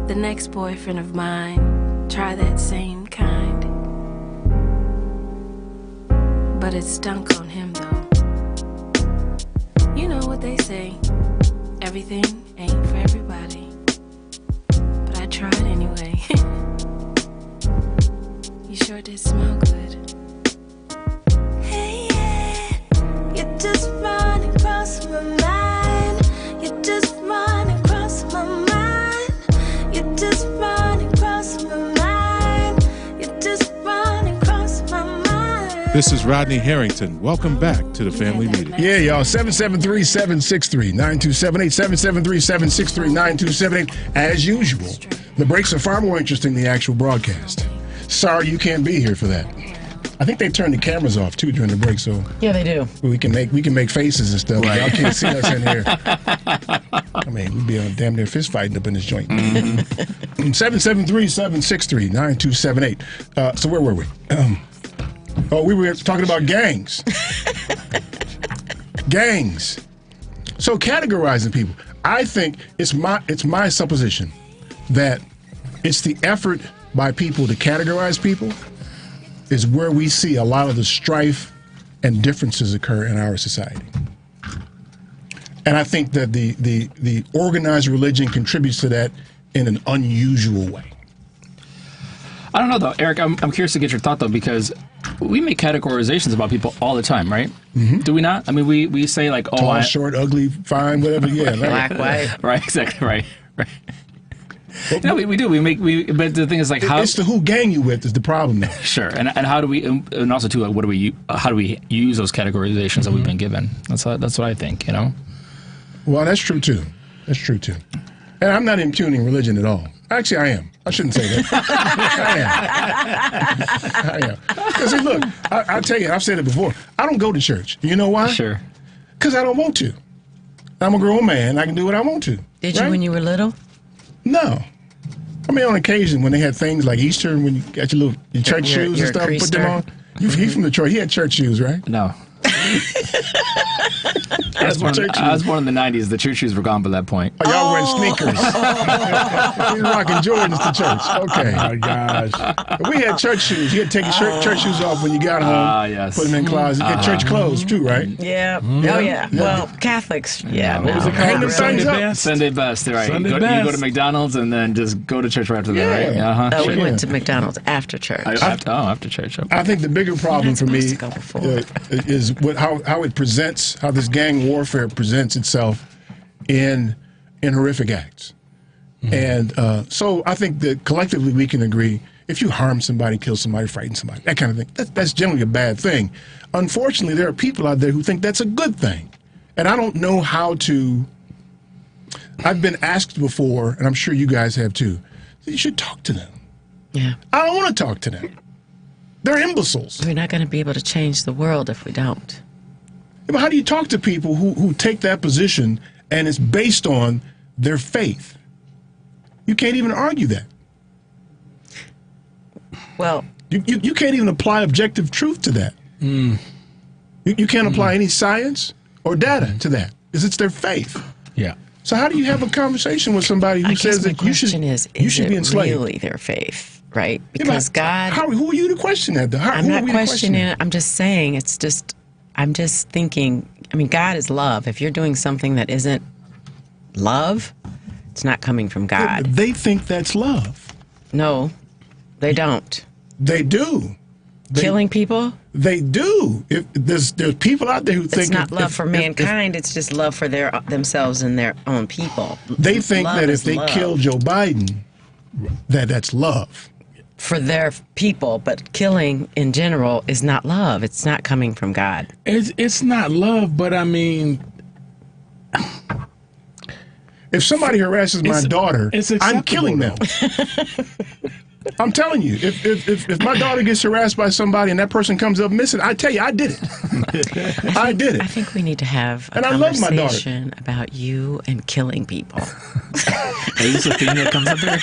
the next boyfriend of mine try that same kind. But it stunk on him though. You know what they say, everything ain't for everybody. But I tried anyway. You sure did smell good. Hey, yeah, you just run across my mind. You just run across my mind. You just run across my mind. You just run across my mind. This is Rodney Harrington. Welcome back to the family meeting. Yeah, y'all. 773-763-9278. 773-763-9278. As usual, the breaks are far more interesting than the actual broadcast. Sorry you can't be here for that. I think they turned the cameras off too during the break, so Yeah, they do. we can make faces and stuff. Y'all can't see us in here. I mean, we'd be on damn near fist fighting up in this joint. 773-763-9278. So where were we? We were talking about gangs. Gangs. So categorizing people. I think it's my supposition that it's the effort by people to categorize people is where we see a lot of the strife and differences occur in our society. And I think that the organized religion contributes to that in an unusual way. I don't know, though. Eric, I'm curious to get your thought, though, because we make categorizations about people all the time, right? Mm-hmm. Do we not? I mean, we say, like, oh, tall, short, ugly, fine, whatever, yeah. Black, white. Right, exactly, right. No, we do. But the thing is, like, how it's the who gang you with is the problem there. Sure, and how do we, and also too, like, how do we use those categorizations that we've been given? That's what I think. Well, that's true too. That's true too. And I'm not impugning religion at all. Actually, I am. I shouldn't say that. I am. Because look, I'll tell you, I've said it before. I don't go to church. You know why? Sure. Because I don't want to. I'm a grown man. I can do what I want to. Did you when you were little? No. I mean, on occasion when they had things like Easter, when you got your church shoes and stuff, put them on. He's from Detroit. He had church shoes, right? No. I was born in the 90s. The church shoes were gone by that point. Oh, y'all wearing sneakers. He's rocking Jordans to church. Okay. Oh, my gosh. We had church shoes. You had to take your church shoes off when you got home. Yes. Put them in closet. You had church clothes, too, right? Yeah. Oh, yeah. Well, Catholics, yeah. What was it Hang called? them things up. Sunday best, right? Sunday You best. go to McDonald's and then just go to church right after that, right? Yeah. We went to McDonald's after church. After church. Okay. I think the bigger problem for me to go before. is how it presents, how this gang warfare presents itself in horrific acts. And so I think that collectively we can agree, if you harm somebody, kill somebody, frighten somebody, that kind of thing, that's generally a bad thing. Unfortunately, there are people out there who think that's a good thing. And I don't know how to. I've been asked before, and I'm sure you guys have too, you should talk to them. Yeah. I don't want to talk to them. They're imbeciles. We're not going to be able to change the world if we don't. But how do you talk to people who take that position and it's based on their faith? You can't even argue that. Well, you can't even apply objective truth to that. You can't apply any science or data to that because it's their faith. Yeah. So how do you have a conversation with somebody who says that you should be enslaved? Really their faith, right? Because God. Who are you to question that? I'm not questioning it. I'm just saying I'm just thinking. I mean, God is love. If you're doing something that isn't love, it's not coming from God. They think that's love. No, they don't. They do. Killing people? They do. There's people out there who think it's not love for mankind. It's just love for themselves and their own people. They think that if they kill Joe Biden, that's love for their people. But killing in general is not love. It's not coming from God. It's not love, but I mean, if somebody harasses my daughter, I'm killing them. I'm telling you, if my daughter gets harassed by somebody and that person comes up missing, I tell you, I did it. I did it. I think we need to have a and I love my daughter. conversation about you and killing people. Is this a theme that comes up there?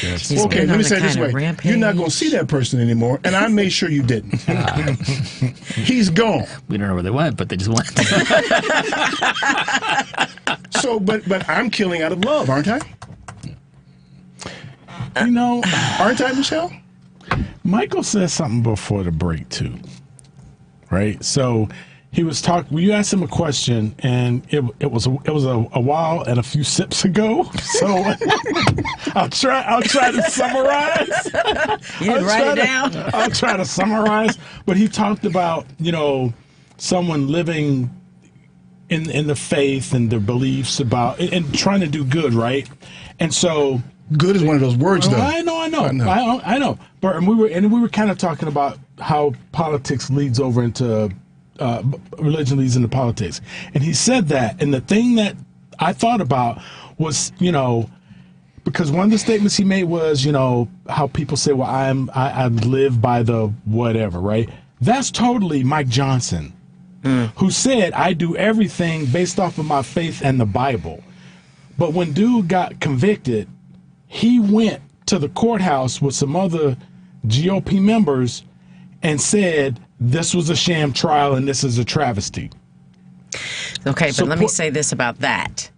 Yes. Okay, let me say it this way. You're not going to see that person anymore, and I made sure you didn't. He's gone. We don't know where they went, but they just went. So, but I'm killing out of love, aren't I? You know, aren't I, Michelle? Michael said something before the break too, right? So he was talking. You asked him a question, and it was a while and a few sips ago. So I'll try to summarize. You didn't write it down. I'll try to summarize. But he talked about someone living in the faith and their beliefs about and trying to do good, right? And so. Good is one of those words, though. I know. But we were kind of talking about how politics leads over into religion leads into politics, and he said that. And the thing that I thought about was, Because one of the statements he made was, how people say, well, I live by the whatever, right? That's totally Mike Johnson, who said, I do everything based off of my faith and the Bible. But when dude got convicted, he went to the courthouse with some other GOP members and said, this was a sham trial and this is a travesty. Okay, but let me say this about that.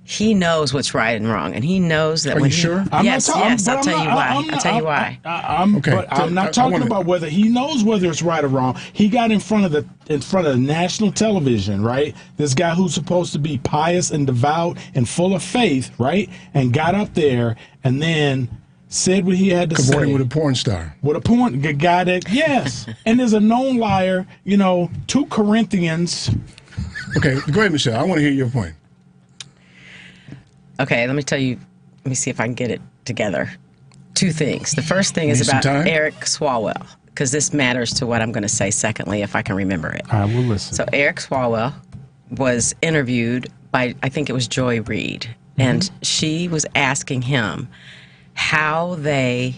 He knows what's right and wrong, and he knows that. Are you sure? Yes, I'll tell you why. I'll tell you why. I'm not talking about whether he knows whether it's right or wrong. He got in front of national television, right? This guy who's supposed to be pious and devout and full of faith, right? And got up there and then said what he had to say. Cavorting with a porn star. With a porn guy that, yes. And there's a known liar, 2 Corinthians. Okay, go ahead, Michelle. I want to hear your point. Okay, let me see if I can get it together. 2 things. The first thing is about Eric Swalwell, because this matters to what I'm going to say secondly, if I can remember it. I will listen. So Eric Swalwell was interviewed by, I think it was Joy Reid, and she was asking him how he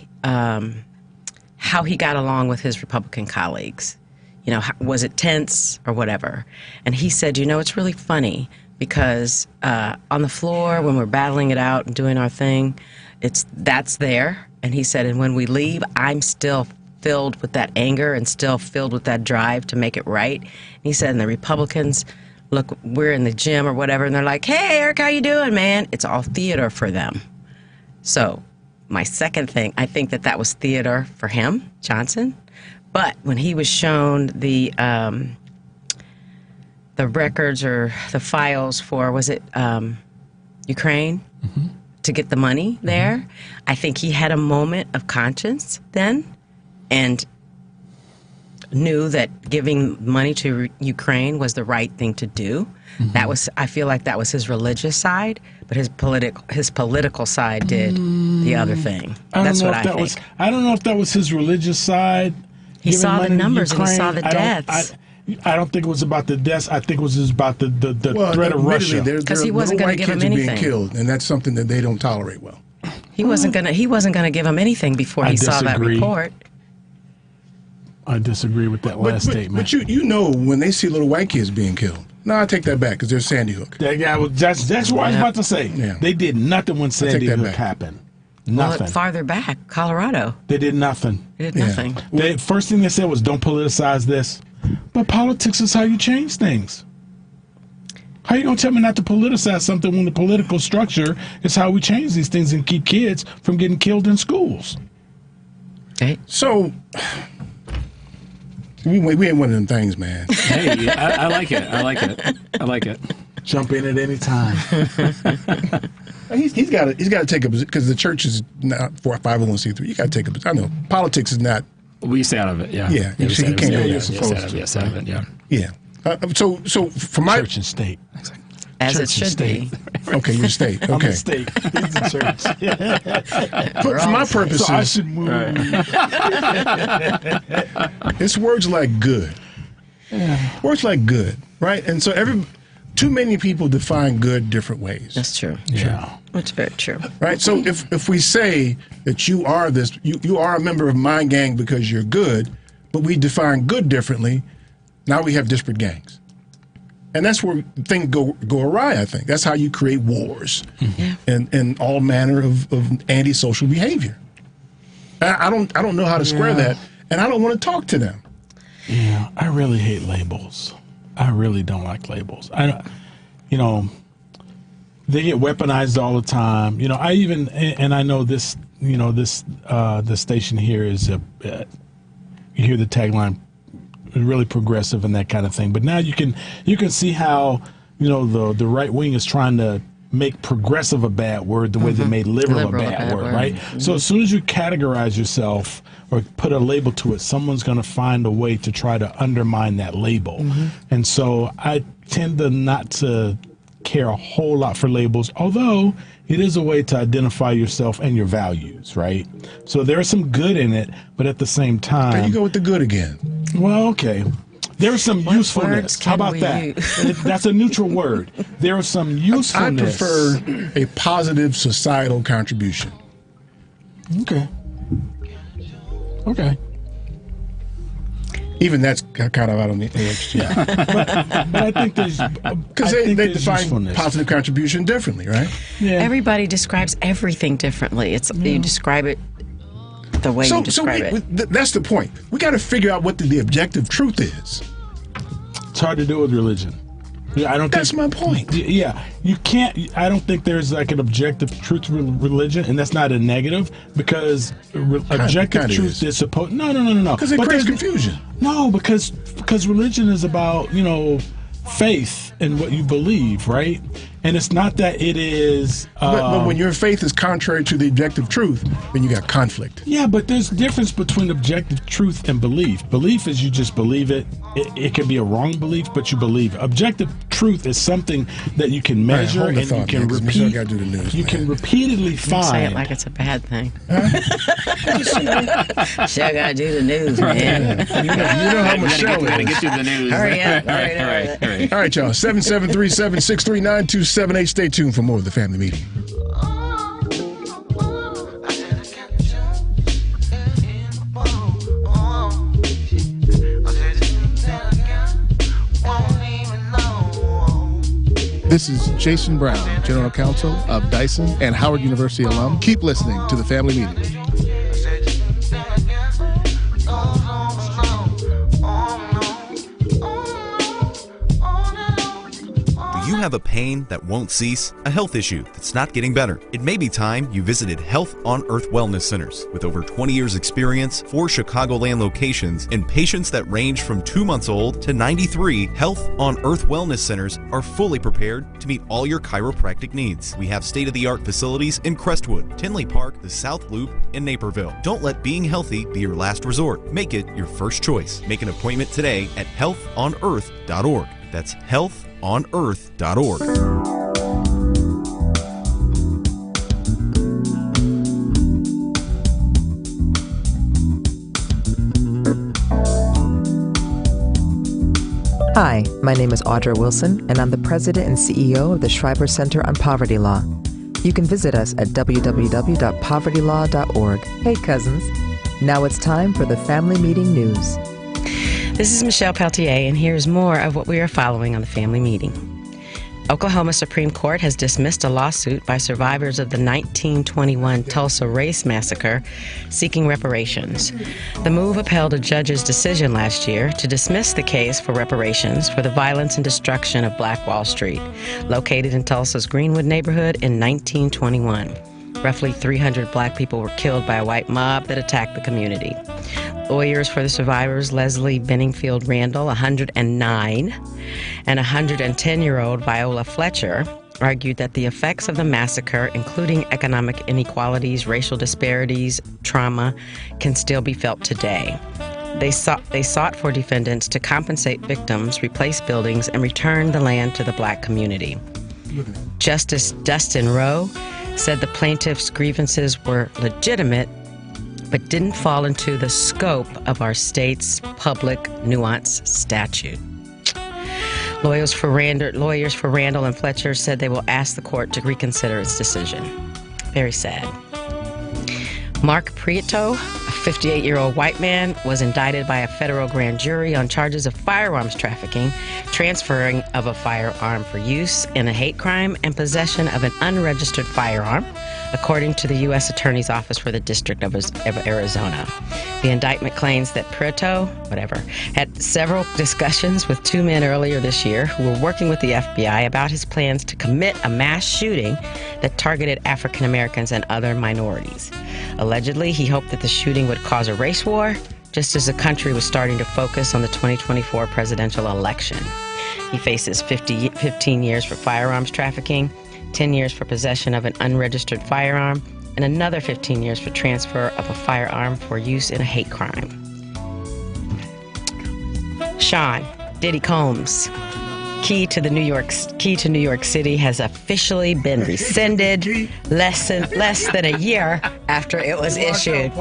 got along with his Republican colleagues. Was it tense or whatever? And he said, it's really funny because on the floor when we're battling it out and doing our thing, that's there. And he said, and when we leave, I'm still filled with that anger and still filled with that drive to make it right. And he said, and the Republicans, look, we're in the gym or whatever, and they're like, hey, Eric, how you doing, man? It's all theater for them. So my second thing, I think that was theater for him, Johnson. But when he was shown the records or the files for, was it Ukraine, to get the money there, I think he had a moment of conscience then and knew that giving money to Ukraine was the right thing to do. I feel like that was his religious side, but his political side did the other thing. That's what I think. I don't know if that was his religious side. He saw the numbers and he saw the deaths. I don't think it was about the deaths. I think it was just about the threat of Russia. Because he wasn't going to give him anything. Being killed, and that's something that they don't tolerate well. He wasn't going to give him anything before he saw that report. I disagree with that last statement. But you know when they see little white kids being killed. No, I take that back because there's Sandy Hook. That's what I was about to say. Yeah. They did nothing when Sandy Hook happened. Nothing. Well, farther back, Colorado. They did nothing. They did nothing. First thing they said was, don't politicize this. But politics is how you change things. How you going to tell me not to politicize something when the political structure is how we change these things and keep kids from getting killed in schools? Okay. So, we ain't one of them things, man. Hey, I like it. I like it. Jump in at any time. He's got to take a position because the church is not for 501c3. You got to take a position. I know politics is not. We stay out of it. Yeah. Yeah. You see, he can't go there. Yes, out of it. Yeah. Yeah. So for my church and state. As church it should be. Okay, you're state. Okay. I'm a state. He's a church. For my purposes, so I should move. It's words like good. Yeah. Words like good, right? And so too many people define good different ways. That's true. Yeah. That's very true. Right? So if we say that you are this, you are a member of my gang because you're good, but we define good differently, now we have disparate gangs. And that's where things go awry, I think. That's how you create wars and all manner of antisocial behavior. I don't know how to square that, and I don't want to talk to them. Yeah, I really hate labels. I really don't like labels. They get weaponized all the time. I know this. The station here is you hear the tagline, really progressive and that kind of thing. But now you can see how the right wing is trying to make progressive a bad word the way they made liberal a bad word, right? Mm-hmm. So as soon as you categorize yourself or put a label to it, someone's going to find a way to try to undermine that label. Mm-hmm. And so I tend to not to care a whole lot for labels, although it is a way to identify yourself and your values, right? So there's some good in it, but at the same time... There you go with the good again. Well, okay. There's some What usefulness. words How can about we that? use? That's a neutral word. There is some I usefulness. prefer a positive societal contribution. Okay. Okay. Even that's kind of out on the edge. Yeah. but I think there's because they define usefulness. positive contribution differently, right? Yeah. Everybody describes everything differently. It's you describe it the way you describe it. That's the point. We got to figure out what the objective truth is. It's hard to do with religion. Yeah, I don't. That's my point. Yeah, you can't. I don't think there's like an objective truth with religion, and that's not a negative because objective truth is supposed. No. Because it creates confusion. No, because religion is about faith and what you believe, right? And it's not that it is. But when your faith is contrary to the objective truth, then you got conflict. Yeah, but there's difference between objective truth and belief. Belief is you just believe it. It can be a wrong belief, but you believe. Objective truth is something that you can measure hold the and thought, you can man, 'cause repeat. Michelle gotta do the news, you can repeatedly Don't say it find. like it's a bad thing. Michelle got to do the news, man. You know how Michelle Gotta is. get through the news. Hurry up. All right. All right, y'all. 773-763-9278. Stay tuned for more of the family meeting. This is Jason Brown, General Counsel of Dyson and Howard University alum. Keep listening to the family meeting. Do you have a pain that won't cease? A health issue that's not getting better? It may be time you visited Health on Earth Wellness Centers. With over 20 years experience, 4 Chicagoland locations, and patients that range from 2 months old to 93, Health on Earth Wellness Centers are fully prepared to meet all your chiropractic needs. We have state-of-the-art facilities in Crestwood, Tinley Park, the South Loop, and Naperville. Don't let being healthy be your last resort. Make it your first choice. Make an appointment today at healthonearth.org. That's healthonearth.org. Hi, my name is Audra Wilson, and I'm the president and CEO of the Schreiber Center on Poverty Law. You can visit us at www.povertylaw.org. Hey, cousins. Now it's time for the family meeting news. This is Michelle Peltier, and here's more of what we are following on the family meeting. Oklahoma Supreme Court has dismissed a lawsuit by survivors of the 1921 Tulsa Race Massacre seeking reparations. The move upheld a judge's decision last year to dismiss the case for reparations for the violence and destruction of Black Wall Street, located in Tulsa's Greenwood neighborhood in 1921. Roughly 300 Black people were killed by a white mob that attacked the community. Lawyers for the survivors, Leslie Benningfield Randall, 109, and 110-year-old Viola Fletcher, argued that the effects of the massacre, including economic inequalities, racial disparities, trauma, can still be felt today. They sought for defendants to compensate victims, replace buildings, and return the land to the Black community. Justice Dustin Rowe said the plaintiffs' grievances were legitimate but didn't fall into the scope of our state's public nuance statute. Lawyers for Randall and Fletcher said they will ask the court to reconsider its decision. Very sad. Mark Prieto, a 58-year-old white man, was indicted by a federal grand jury on charges of firearms trafficking, transferring of a firearm for use in a hate crime, and possession of an unregistered firearm, according to the U.S. Attorney's Office for the District of Arizona. The indictment claims that Prieto, had several discussions with 2 men earlier this year who were working with the FBI about his plans to commit a mass shooting that targeted African Americans and other minorities. Allegedly, he hoped that the shooting would cause a race war, just as the country was starting to focus on the 2024 presidential election. He faces 15 years for firearms trafficking, 10 years for possession of an unregistered firearm, and another 15 years for transfer of a firearm for use in a hate crime. Sean Diddy Combs, key to New York City, has officially been rescinded less than a year after it was issued.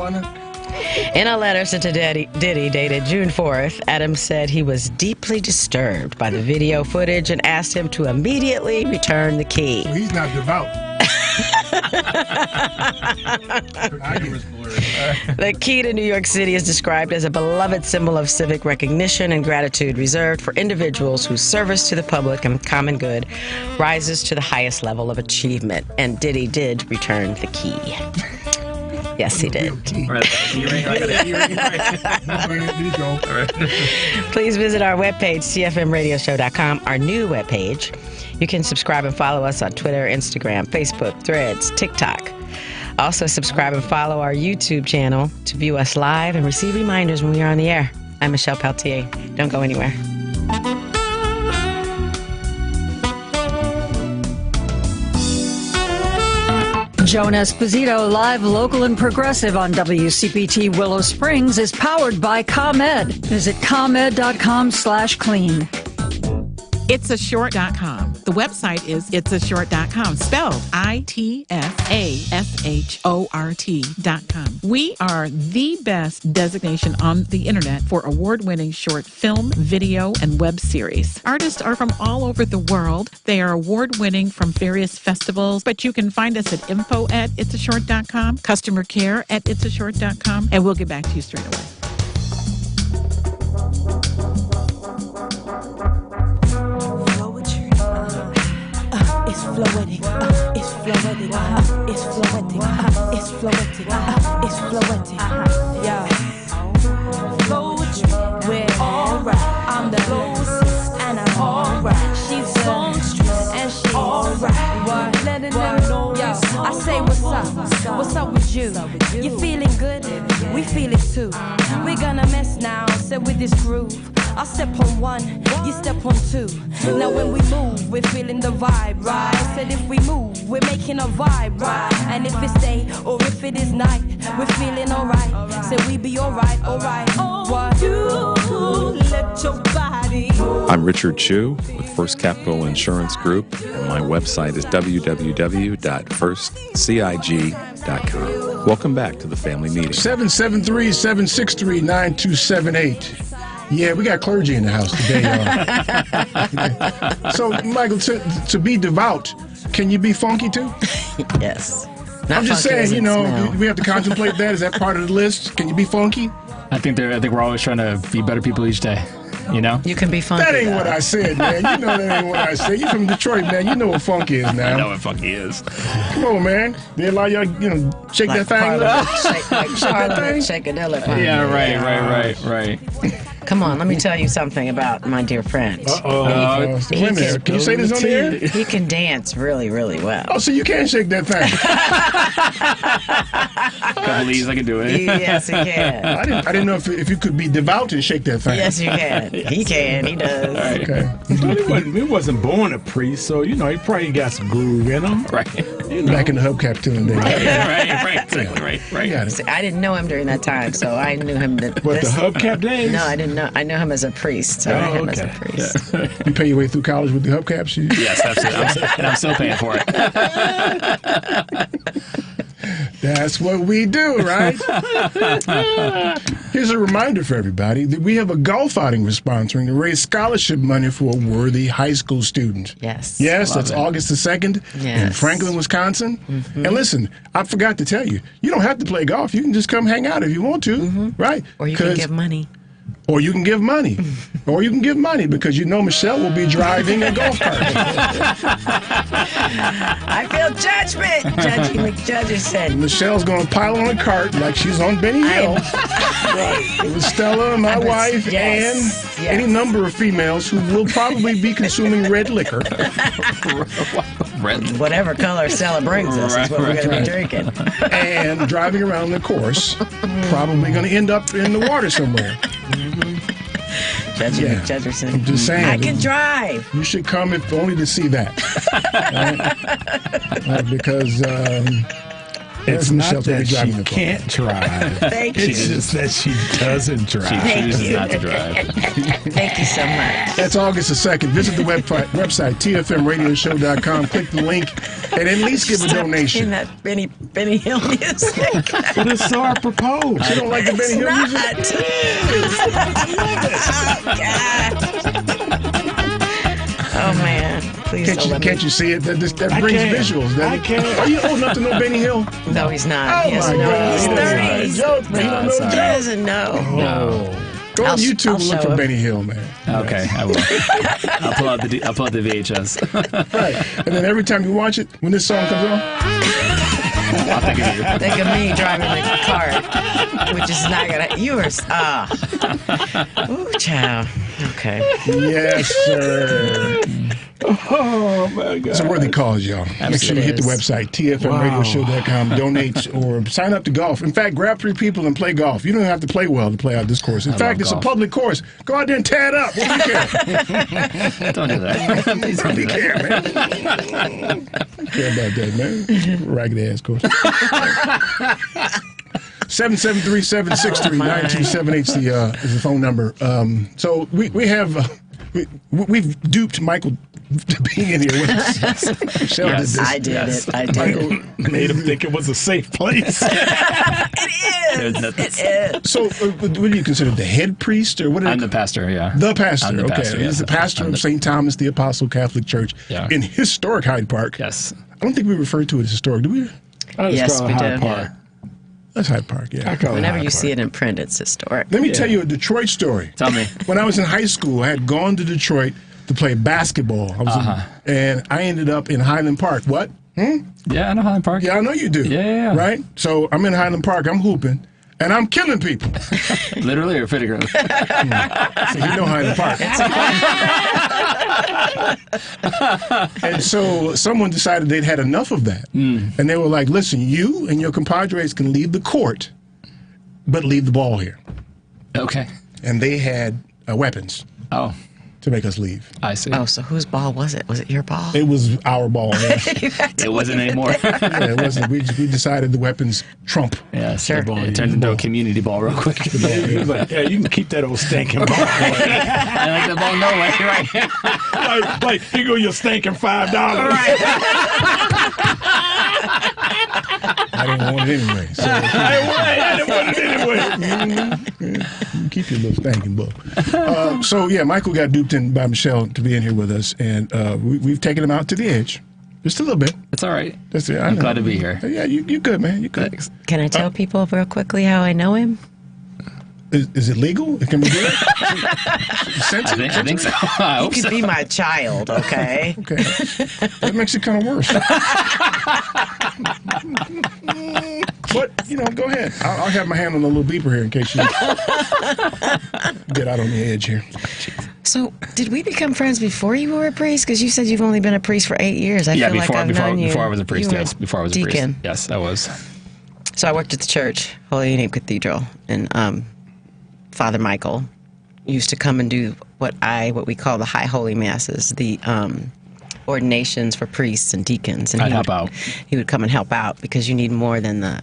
In a letter sent to Diddy dated June 4th, Adams said he was deeply disturbed by the video footage and asked him to immediately return the key. Well, he's not devout. The key to New York City is described as a beloved symbol of civic recognition and gratitude reserved for individuals whose service to the public and common good rises to the highest level of achievement. And Diddy did return the key. Yes, he did. Please visit our webpage, cfmradioshow.com, our new webpage. You can subscribe and follow us on Twitter, Instagram, Facebook, Threads, TikTok. Also, subscribe and follow our YouTube channel to view us live and receive reminders when we are on the air. I'm Michelle Peltier. Don't go anywhere. Joan Esposito, live, local, and progressive on WCPT Willow Springs, is powered by ComEd. Visit ComEd.com/clean. Itsashort.com. The website is itsashort.com, spelled ITSASHORT.com. We are the best designation on the internet for award-winning short film, video, and web series. Artists are from all over the world. They are award-winning from various festivals, but you can find us at info@itsashort.com, customer care at itsashort.com, and we'll get back to you straight away. It's floetic, it's floetic, it's floetic, it's floetic, it's floetic, yeah. Poetry, we're alright. I'm the lyricist and I'm alright. She's songstress and she's alright. What? Letting them know. Yo, I say what's up? What's up with you? You feeling good? We feel it too. We're gonna mess now, set with this groove. I step on one, you step on two. Now when we move, we're feeling the vibe, right? Said if we move, we're making a vibe, right? And if it's day or if it is night, we're feeling alright. Said we be alright, alright. What? You let your body. I'm Richard Chu with First Capital Insurance Group, and my website is www.firstcig.com. Welcome back to the family meeting. 773-763-9278. Yeah, we got clergy in the house today, y'all. So, Michael, to be devout, can you be funky too? Yes. I'm just saying, you know, we have to contemplate that. Is that part of the list? Can you be funky? I think we're always trying to be better people each day. You know? You can be funky. That ain't what I said, man. You know that ain't what I said. You from Detroit, man. You know what funky is now. I know what funky is. Come on, man. They allow y'all, shake like that thing. Shake that thing. Shagadelic. Yeah, right. Come on, let me tell you something about my dear friend. Can you say this on the air? He can dance really, really well. Oh, so you can shake that thing. Couple leads, I can do it. Yes, he can. I didn't know if you could be devout and shake that thing. Yes, you can. He can. He does. Okay. He wasn't born a priest, so he probably got some groove in him. Right. Back in the hubcap till the day. Right. Got it. See, I didn't know him during that time, so I knew him. The hubcap days? No, I didn't know. I know him as a priest. So I knew him as a priest. Yeah. You pay your way through college with the hubcaps? Yes, absolutely. And I'm still paying for it. That's what we do, right? Here's a reminder for everybody that we have a golf outing we're sponsoring to raise scholarship money for a worthy high school student. Yes. Yes, that's August the 2nd in Franklin, Wisconsin. Mm-hmm. And listen, I forgot to tell you, you don't have to play golf. You can just come hang out if you want to, right? Or you can give money. Or you can give money. Or you can give money because you know Michelle will be driving a golf cart. I feel judgment, Judgy McJudge said. Michelle's going to pile on a cart like she's on Benny Hill. Right. With Stella, my wife, and any number of females who will probably be consuming red liquor. Whatever color Stella brings us is what we're going to be drinking. And driving around the course, probably going to end up in the water somewhere. Judgy McJudgerson. I'm just saying. I can drive. You should come if only to see that. Right? Because It's not that she can't drive. Thank you. It's just that she doesn't drive. She chooses not to drive. Thank you so much. That's August the 2nd. Visit the website tfmradioshow.com. Click the link and at least give a donation. In that Benny Hill music. But it's so apropos. You don't like the Benny Hill music? Oh man! Please Can't you see it? That brings visuals. I can't. Are you old enough to know Benny Hill? No, he's not. Oh, He doesn't my know. God. He's 30. Joke, man. You don't know the He joke? doesn't know. No. Go on I'll YouTube and look show for him. Benny Hill, man. Okay, I will. I'll pull out the VHS. Right. And then every time you watch it, when this song comes on, I'll think of you. Think of me driving the car, which is not gonna. You are. Ooh, child. Okay. yes, sir. Oh, my God. It's a worthy cause, y'all. Make sure you hit the website, tfmradioshow.com, donate or sign up to golf. In fact, grab 3 people and play golf. You don't have to play well to play out this course. In fact, it's golf. a public course. Go out there and tear it up. What do you care? Don't do that. Please don't do that. care, man. Care about that, man. Ragged ass course. 773-763-9278 is the phone number. So we have we've duped Michael to being in here with us. Michelle did this. I did it. I did. Michael made him think it was a safe place. It is. So, what do you consider the head priest, or what? I'm the pastor. Yeah. The pastor. I'm the Okay, pastor, he's yes. the pastor of St. Thomas the Apostle Catholic Church in historic Hyde Park. Yes. I don't think we refer to it as historic, do we? Yes, we do. Park. That's Hyde Park. Yeah. Whenever you see it in print, it's historic. Let me tell you a Detroit story. Tell me. When I was in high school, I had gone to Detroit to play basketball. And I ended up in Highland Park. What? Yeah, I know Highland Park. Yeah, I know you do. Yeah. Right? So I'm in Highland Park. I'm hooping. And I'm killing people. Literally or figuratively? So you know Highland Park. And so someone decided they'd had enough of that. And they were like, listen, you and your compadres can leave the court, but leave the ball here. Okay. And they had weapons. Oh. To make us leave. I see. Oh, so whose ball was it? Was it your ball? It was our ball. Yeah. It wasn't anymore. Yeah, it wasn't. We decided the weapons trump. Yeah, sure. It turned into a community ball real quick. Yeah, you can keep that old stinking ball. I like the ball no way, right? like, here go your stinking $5. I didn't want it anyway. So I didn't want it anyway. Keep your little stinking book. So yeah, Michael got duped in by Michelle to be in here with us, and we've taken him out to the edge. Just a little bit. It's all right. That's it. I'm glad to be here. Yeah, you good, man. You good. Can I tell people real quickly how I know him? Is it legal? It can be good? I think so. I You hope could so. be my child, okay? Okay. That makes it kind of worse. But, go ahead. I'll have my hand on the little beeper here in case you get out on the edge here. So, did we become friends before you were a priest? Because you said you've only been a priest for 8 years. I feel like I've known you. Before I was a priest, You were yes. Before I was a deacon. priest. Yes, I was. So I worked at the church, Holy Name Cathedral, and Father Michael used to come and do what we call the High Holy Masses, the ordinations for priests and deacons. And I'd help out. He would come and help out because you need more than the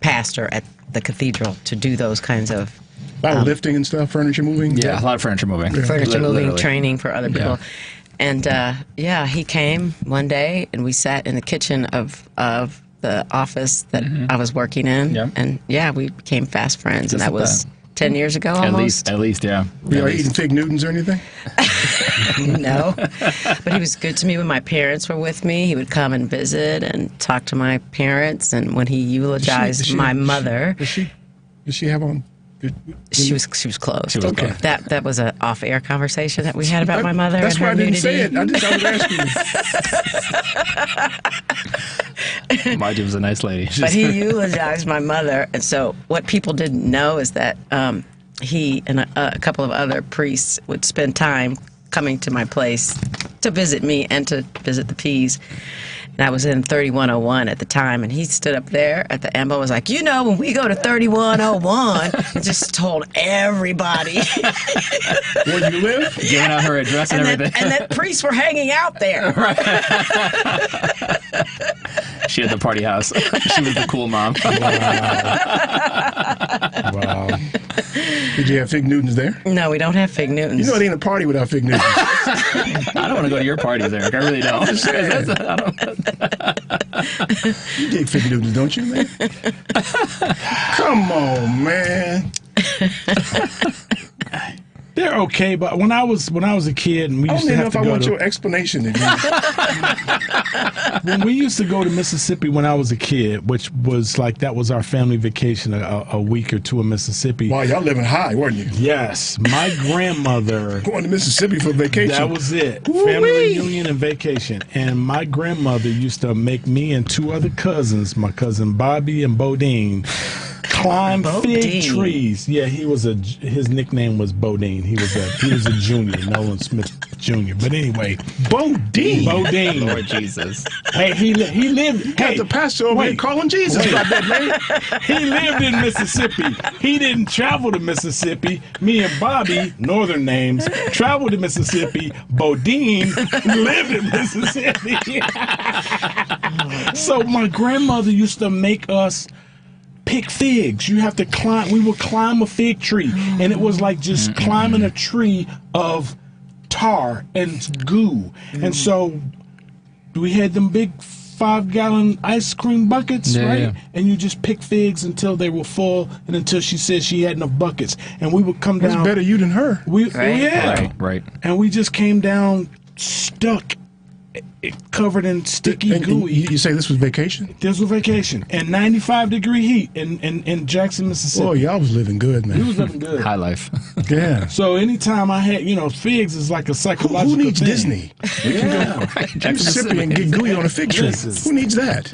pastor at the cathedral to do those kinds of A lot of lifting and stuff, furniture moving. Yeah, a lot of furniture moving. furniture moving, Literally. training for other people. Yeah. And he came one day, and we sat in the kitchen of the office that I was working in. Yeah. And we became fast friends, and Just that like was that. 10 years ago almost. At least, yeah. Were you eating Fig Newtons or anything? No. But he was good to me when my parents were with me. He would come and visit and talk to my parents. And when he eulogized my mother. Does she have on? She was closed. She was Okay. closed. That was an off-air conversation that we had about my mother. That's and why her I didn't nudity. say it. I was asking you. Margie was a nice lady. But he eulogized my mother, and so what people didn't know is that he and a couple of other priests would spend time coming to my place to visit me and to visit the P's. And I was in 3101 at the time, and he stood up there at the ambo and was like, when we go to 3101, and just told everybody. Where you live? Giving out her address and everything. And that priests were hanging out there. She had the party house. She was the cool mom. Wow. Did you have Fig Newtons there? No, we don't have Fig Newtons. You know it ain't a party without Fig Newtons. I don't want to go to your parties, Eric. I really don't. You dig Fig Newtons, don't you, man? Come on, man. They're okay, but when I was a kid and we used to have to go I want to your explanation. when we used to go to Mississippi when I was a kid, which was like that was our family vacation, a week or two in Mississippi. Wow, y'all living high, weren't you? Yes, my grandmother going to Mississippi for vacation. That was it. Woo-wee. Family reunion and vacation. And my grandmother used to make me and two other cousins, my cousin Bobby and Bodine, climb fig trees. Yeah, his nickname was Bodine. He was a junior, Nolan Smith Jr. But anyway, Bodine. Lord Jesus. Hey, he lived. Got the pastor over here calling Jesus about that, man. He lived in Mississippi. He didn't travel to Mississippi. Me and Bobby, northern names, traveled to Mississippi. Bodine lived in Mississippi. So my grandmother used to make us pick figs. You have to climb. We would climb a fig tree, and it was like just climbing a tree of tar and goo. And so we had them big 5-gallon ice cream buckets, right? Yeah. And you just pick figs until they were full, and until she said she had enough buckets. And we would come down. That's better you than her. Right. And we just came down stuck, covered in sticky gooey. You say this was vacation? This was vacation. And 95-degree heat in Jackson, Mississippi. Boy, y'all was living good, man. We was living good. High life. Yeah. So anytime I had, figs is like a psychological Who needs thing. Disney? We can go to Mississippi and get gooey on a fig tree. Who needs that?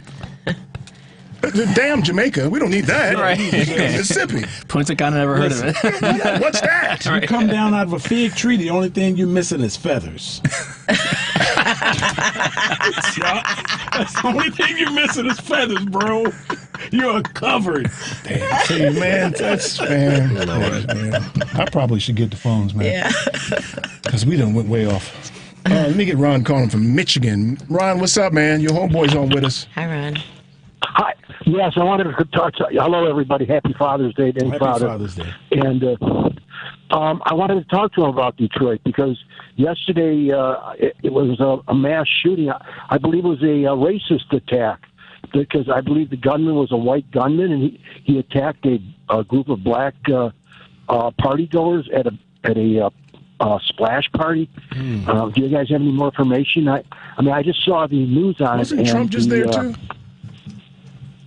Damn Jamaica. We don't need that. Right. Mississippi. Punta Cana, never heard of it. What's that? You come down out of a fig tree, the only thing you're missing is feathers. That's the only thing you're missing is feathers, bro. You're covered. Damn. See, man, man. I probably should get the phones, man. Yeah. Because we done went way off. Let me get Ron calling from Michigan. Ron, what's up, man? Your homeboy's on with us. Hi, Ron. Hi. Yes, I wanted to talk to you. Hello, everybody. Happy Father's Day. Happy Father's Day. And I wanted to talk to him about Detroit because yesterday it was a mass shooting. I believe it was a racist attack because I believe the gunman was a white gunman, and he attacked a group of black party goers at a splash party. Do you guys have any more information? I just saw the news on it. Wasn't Trump just there, too?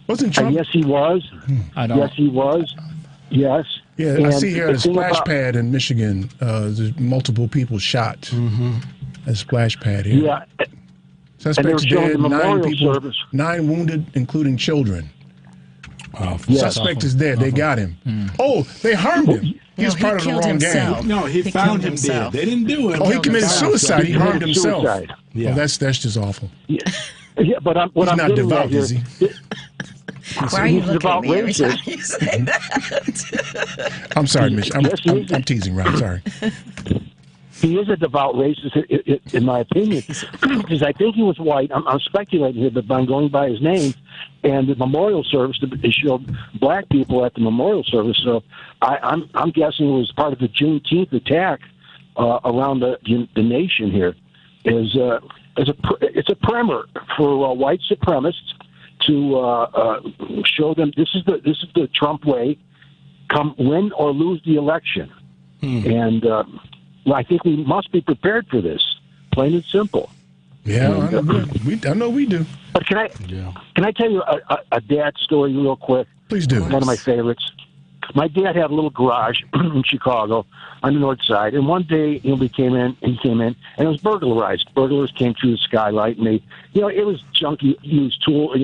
Wasn't Trump? Yes, he was. Yes, he was. Yes. Yeah, I see here at a splash pad in Michigan, there's multiple people shot at a splash pad here. Yeah. Suspects dead, 9 people, service. 9 wounded, including children. Suspect is dead. They got him. Oh, they harmed him. He was part of the wrong gang. No, he found him dead. They didn't do it. Oh, he committed suicide. He harmed himself. Yeah. Oh, that's just awful. Yeah, but He's not devout, is he? Why are you looking at me every time you say that? I'm sorry, Mitch. I'm teasing, Ron. Sorry. He is a devout racist, in my opinion, because I think he was white. I'm speculating here, but I'm going by his name. And the memorial service, they showed black people at the memorial service. So I'm guessing it was part of the Juneteenth attack around the nation here. It's a primer for white supremacists to show them this is the Trump way. Come win or lose the election, and I think we must be prepared for this. Plain and simple. Yeah, I know we do. But can I tell you a dad story real quick? Please do. One of my favorites. My dad had a little garage in Chicago on the north side, and one day he came in, and it was burglarized. Burglars came through the skylight, and they, it was junky used tool,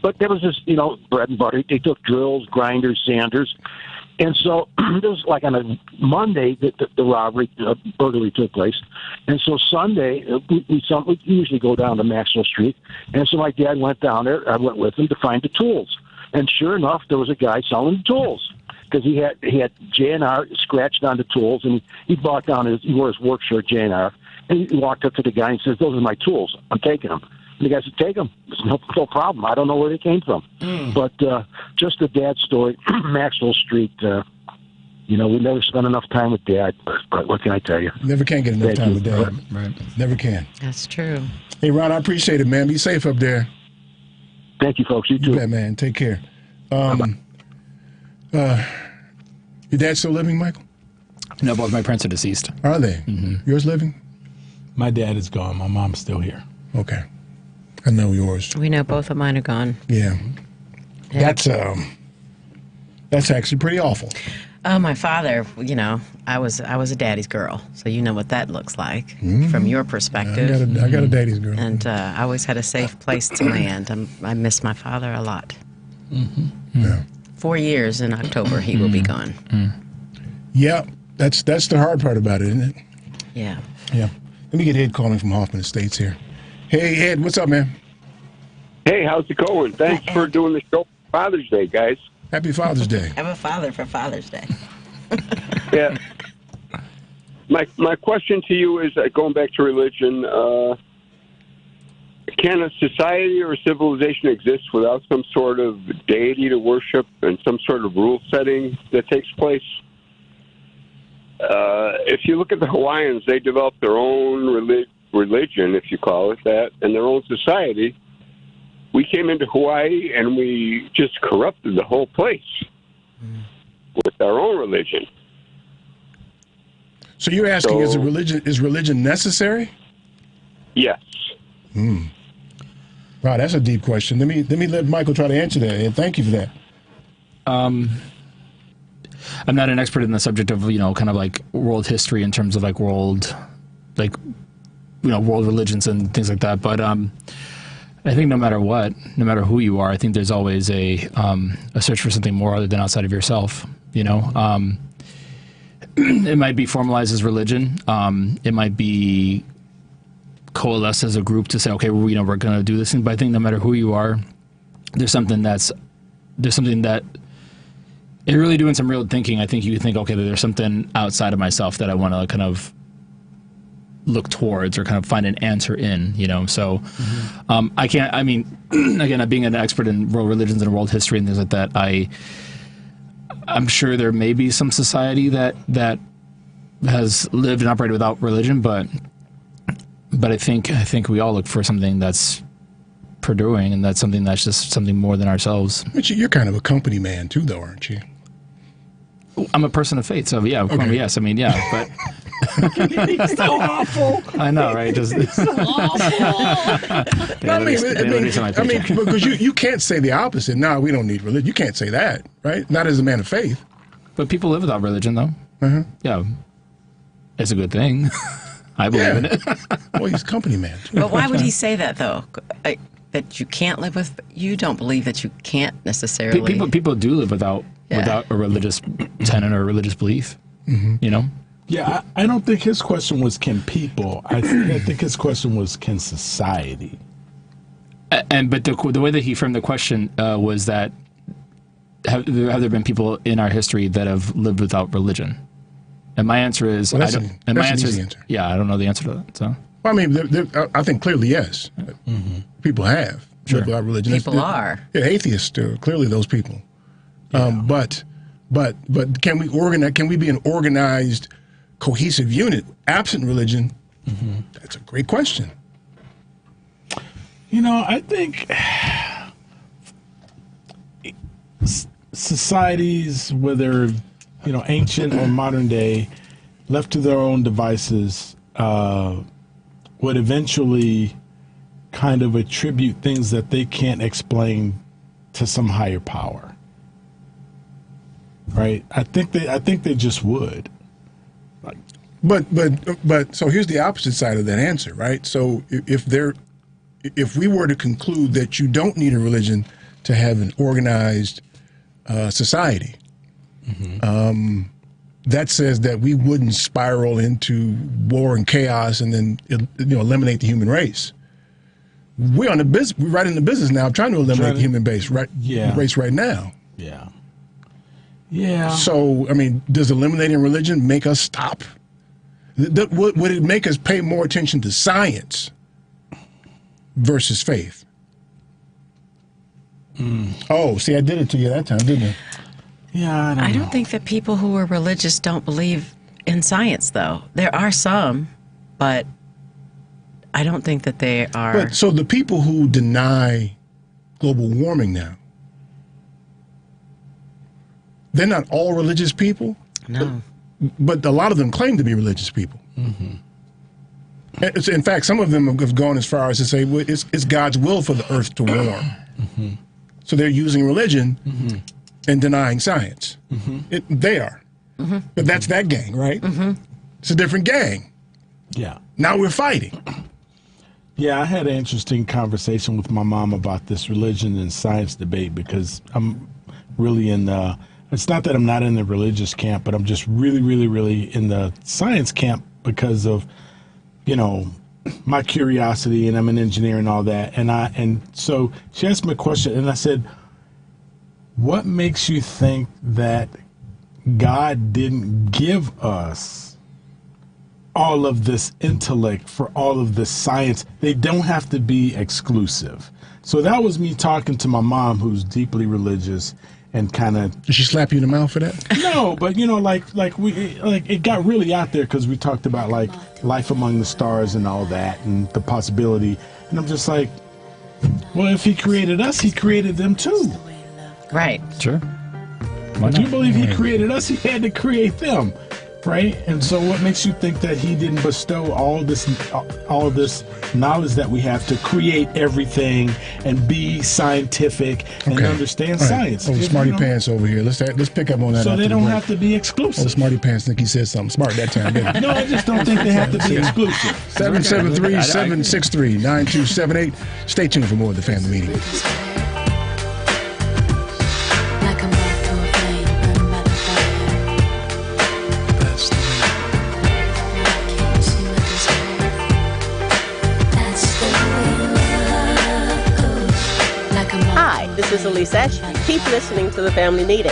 but there was this, bread and butter. They took drills, grinders, sanders, and so it was like on a Monday that the robbery, burglary took place, and so Sunday we usually go down to Maxwell Street, and so my dad went down there. I went with him to find the tools, and sure enough, there was a guy selling the tools. Because he had J&R scratched on the tools, and he wore his work shirt J&R, and he walked up to the guy and says, "Those are my tools. I'm taking them." The guy said, take them. It's no problem. I don't know where they came from. But just the dad story, Maxwell Street, we never spent enough time with Dad. But what can I tell you? Never can get enough time with Dad. Right. Never can. That's true. Hey, Ron, I appreciate it, man. Be safe up there. Thank you, folks. You too. You bet, man. Take care. Your dad still living, Michael? No, both my parents are deceased. Are they? Mm-hmm. Yours living? My dad is gone. My mom's still here. Okay. I know yours. We know both of mine are gone. Yeah. That's actually pretty awful. Oh, my father, I was a daddy's girl, so you know what that looks like from your perspective. I got a daddy's girl. And I always had a safe place to land. I miss my father a lot. Yeah. 4 years in October, he will be gone. Yeah, that's the hard part about it, isn't it? Yeah. Yeah. Let me get Ed calling from Hoffman Estates here. Hey, Ed, what's up, man? Hey, how's it going? Thanks for doing the show for Father's Day, guys. Happy Father's Day. I'm a father for Father's Day. Yeah. My question to you is, going back to religion, can a society or a civilization exist without some sort of deity to worship and some sort of rule setting that takes place? If you look at the Hawaiians, they developed their own religion, if you call it that, and their own society. We came into Hawaii and we just corrupted the whole place with our own religion. So you're asking, is religion necessary? Yes. Wow, that's a deep question. Let me let Michael try to answer that, and thank you for that. I'm not an expert in the subject of kind of like world history in terms of like world religions and things like that, but I think no matter who you are, I think there's always a search for something more other than outside of yourself. It might be formalized as religion. It might be coalesce as a group to say, okay, we're going to do this thing. But I think no matter who you are, there's something that if you're really doing some real thinking, I think you think, okay, there's something outside of myself that I want to kind of look towards or kind of find an answer in, so again, being an expert in world religions and world history and things like that, I'm sure there may be some society that has lived and operated without religion, but I think we all look for something that's pursuing, and that's something that's just something more than ourselves. But you're kind of a company man too, though, aren't you? I'm a person of faith, so yeah, of course, yes. I mean, yeah, but He's so awful. I know, right? Just so awful. Because you can't say the opposite. No, we don't need religion. You can't say that, right? Not as a man of faith. But people live without religion, though. Yeah, it's a good thing. I believe in it. Well, he's a company man. But why would he say that, though? That you can't live with? You don't believe that you can't necessarily. People do live without a religious tenet or a religious belief. Yeah, I don't think his question was can people. I think his question was can society. But the way that he framed the question was that have there been people in our history that have lived without religion? And my answer is I don't. Answer. Yeah, I don't know the answer to that. So well, I mean, I think clearly yes. People have lived without religion. People are. Yeah, atheists are clearly those people. Yeah. But can we organize? Can we be an organized, cohesive unit absent religion? That's a great question. I think societies, whether ancient or modern day, left to their own devices, would eventually kind of attribute things that they can't explain to some higher power. Right? I think they just would. But so here's the opposite side of that answer, right? So if we were to conclude that you don't need a religion to have an organized society, that says that we wouldn't spiral into war and chaos and then eliminate the human race. We're right in the business now of trying to eliminate the human race right now. Yeah. Yeah. So, I mean, does eliminating religion make us stop? Would it make us pay more attention to science versus faith. Oh, see, I did it to you that time, didn't I? Yeah, I don't think that people who are religious don't believe in science, though. There are some, but I don't think that they are. But so the people who deny global warming now, they're not all religious people. No. But a lot of them claim to be religious people. In fact, some of them have gone as far as to say, well, it's God's will for the earth to warm. So they're using religion and denying science. They are. But that's that gang, right? It's a different gang. Yeah. Now we're fighting. Yeah, I had an interesting conversation with my mom about this religion and science debate because I'm really in the, it's not that I'm not in the religious camp, but I'm just really, really, really in the science camp because of, you know, my curiosity, and I'm an engineer and all that. And so she asked me a question, and I said, what makes you think that God didn't give us all of this intellect for all of this science? They don't have to be exclusive. So that was me talking to my mom, who's deeply religious, and kind of. Did she slap you in the mouth for that? No, but you know, like it got really out there because we talked about like life among the stars and all that, and the possibility. And I'm just like, well, if He created us, He created them too. Right. Sure. If you believe He created us, He had to create them, right? And so, what makes you think that He didn't bestow all this knowledge that we have to create everything and be scientific and understand science? Oh, smarty pants over here. Let's pick up on that. So they don't have to be exclusive. Oh, smarty pants think he said something smart that time, didn't he? No, I just don't think they have to be exclusive. 773-763-9278. Stay tuned for more of the Family Meeting. Hi, this is Elise Esch. Keep listening to the Family Meeting.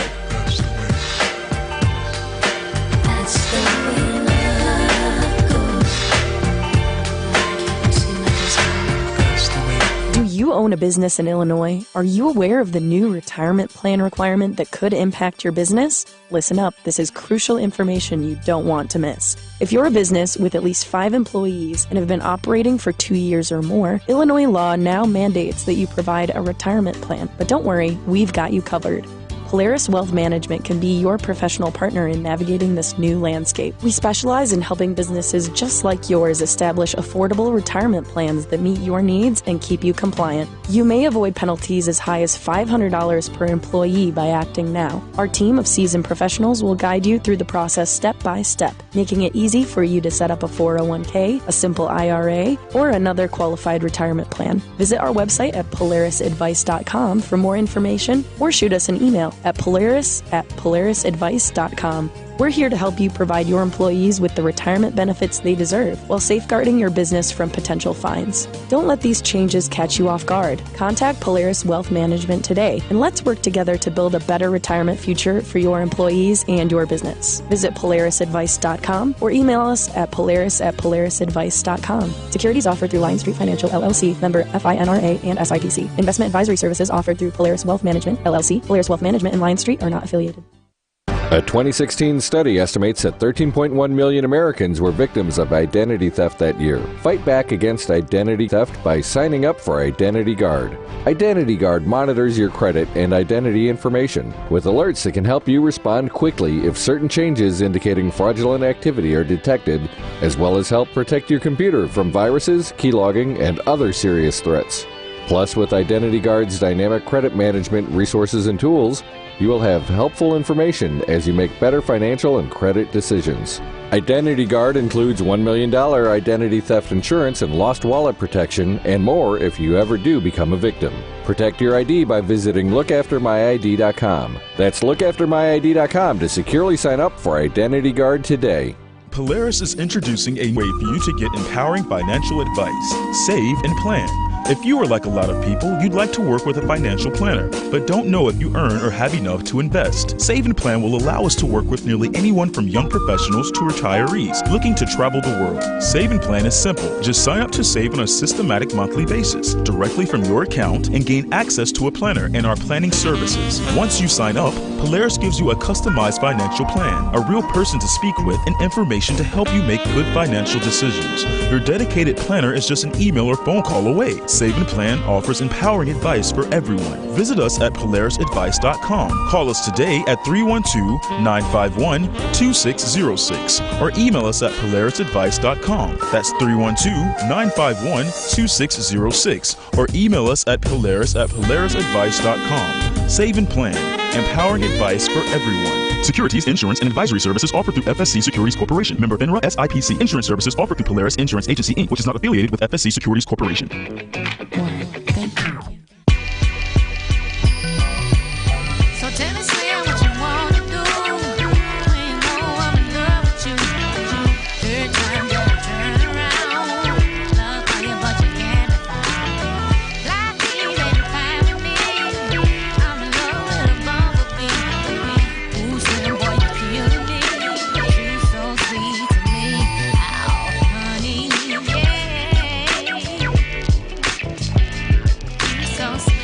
Do you own a business in Illinois? Are you aware of the new retirement plan requirement that could impact your business? Listen up, this is crucial information you don't want to miss. If you're a business with at least 5 employees and have been operating for 2 years or more, Illinois law now mandates that you provide a retirement plan. But don't worry, we've got you covered. Polaris Wealth Management can be your professional partner in navigating this new landscape. We specialize in helping businesses just like yours establish affordable retirement plans that meet your needs and keep you compliant. You may avoid penalties as high as $500 per employee by acting now. Our team of seasoned professionals will guide you through the process step by step, making it easy for you to set up a 401k, a simple IRA, or another qualified retirement plan. Visit our website at polarisadvice.com for more information or shoot us an email at polarisadvice.com. We're here to help you provide your employees with the retirement benefits they deserve while safeguarding your business from potential fines. Don't let these changes catch you off guard. Contact Polaris Wealth Management today and let's work together to build a better retirement future for your employees and your business. Visit polarisadvice.com or email us at polarisadvice.com. Securities offered through Lion Street Financial LLC, member FINRA and SIPC. Investment advisory services offered through Polaris Wealth Management LLC. Polaris Wealth Management and Lion Street are not affiliated. A 2016 study estimates that 13.1 million Americans were victims of identity theft that year. Fight back against identity theft by signing up for Identity Guard. Identity Guard monitors your credit and identity information with alerts that can help you respond quickly if certain changes indicating fraudulent activity are detected, as well as help protect your computer from viruses, keylogging, and other serious threats. Plus, with Identity Guard's dynamic credit management resources and tools, you will have helpful information as you make better financial and credit decisions. Identity Guard includes $1 million identity theft insurance and lost wallet protection, and more if you ever do become a victim. Protect your ID by visiting lookaftermyid.com. That's lookaftermyid.com to securely sign up for Identity Guard today. Polaris is introducing a way for you to get empowering financial advice, save, and plan. If you are like a lot of people, you'd like to work with a financial planner, but don't know if you earn or have enough to invest. Save and Plan will allow us to work with nearly anyone from young professionals to retirees looking to travel the world. Save and Plan is simple. Just sign up to save on a systematic monthly basis directly from your account and gain access to a planner and our planning services. Once you sign up, Polaris gives you a customized financial plan, a real person to speak with, and information to help you make good financial decisions. Your dedicated planner is just an email or phone call away. Save and Plan offers empowering advice for everyone. Visit us at polarisadvice.com. Call us today at 312-951-2606 or email us at polarisadvice.com. That's 312-951-2606 or email us at polarisadvice.com. Save and Plan, empowering advice for everyone. Securities, insurance, and advisory services offered through FSC Securities Corporation. Member FINRA SIPC. Insurance services offered through Polaris Insurance Agency, Inc., which is not affiliated with FSC Securities Corporation. So tell me, Slim, what you want to do when you know I'm in love with you. Third time that I turn around, love for you, but you can't define. Life is ain't fine with me. I'm in love with a bumblebee. Ooh, Slim, boy, you kill me. You're so sweet to me. Oh, honey, yeah. You're so sweet.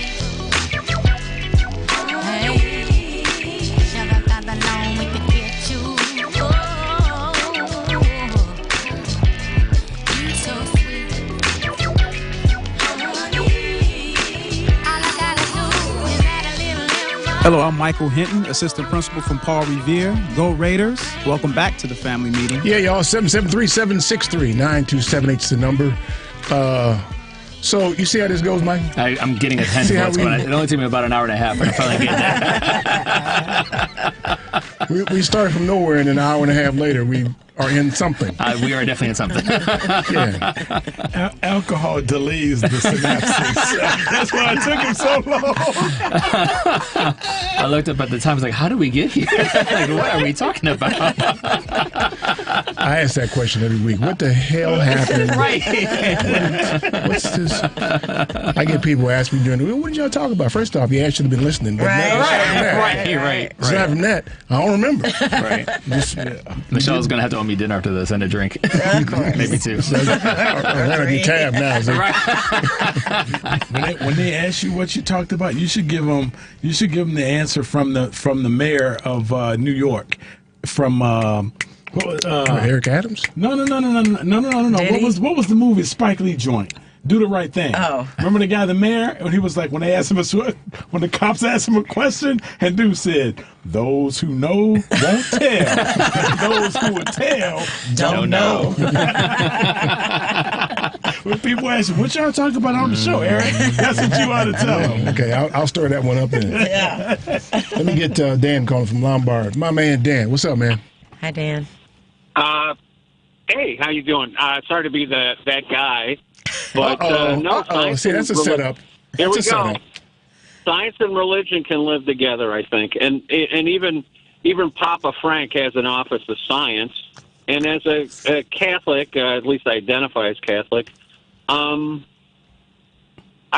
Hello, I'm Michael Hinton, Assistant Principal from Paul Revere. Go Raiders. Welcome back to the family meeting. Yeah, y'all, 773-763-9278 is the number. So you see how this goes, Mike? I'm getting a sense of what's going on. It only took me about an hour and a half, but I finally get that. we started from nowhere, and an hour and a half later, we are in something. We are definitely in something. Yeah. Alcohol delays the synapses. That's why it took him so long. I looked up at the time. I was like, how did we get here? Like, what are we talking about? I ask that question every week. What the hell happened? Right. What's this? I get people ask me during the week, what did y'all talk about? First off, you should have been listening. But Right. Aside from that, I don't remember. Right. Michelle's going to have to owe me dinner after this and a drink. Maybe two. I'm going to be tab now. So. When they ask you what you talked about, you should give them the answer from the mayor of New York, from Eric Adams. No. What was the movie Spike Lee joint? Do the Right Thing. Oh. Remember the guy, the mayor, when he was like, when the cops asked him a question, and dude said, "Those who know won't tell. Those who would tell don't know." When people ask you, what y'all talking about on the show, Eric? That's what you ought to tell them. Okay, I'll stir that one up then. Yeah. Let me get Dan calling from Lombard. My man Dan, what's up, man? Hi, Dan. Hey, how you doing? Sorry to be that guy. But see, that's a setup. Here we go. Setup. Science and religion can live together, I think, and even Papa Frank has an office of science. And as a Catholic, at least I identify as Catholic, I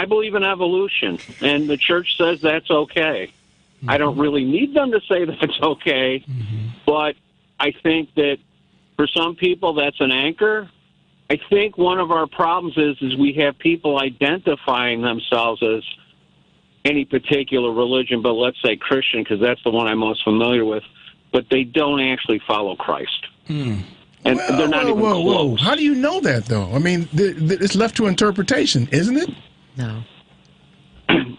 believe in evolution, and the church says that's okay. Mm-hmm. I don't really need them to say that's okay, but I think that for some people that's an anchor. I think one of our problems is we have people identifying themselves as any particular religion, but let's say Christian, because that's the one I'm most familiar with, but they don't actually follow Christ. And they're not even close. How do you know that, though? I mean, it's left to interpretation, isn't it? No.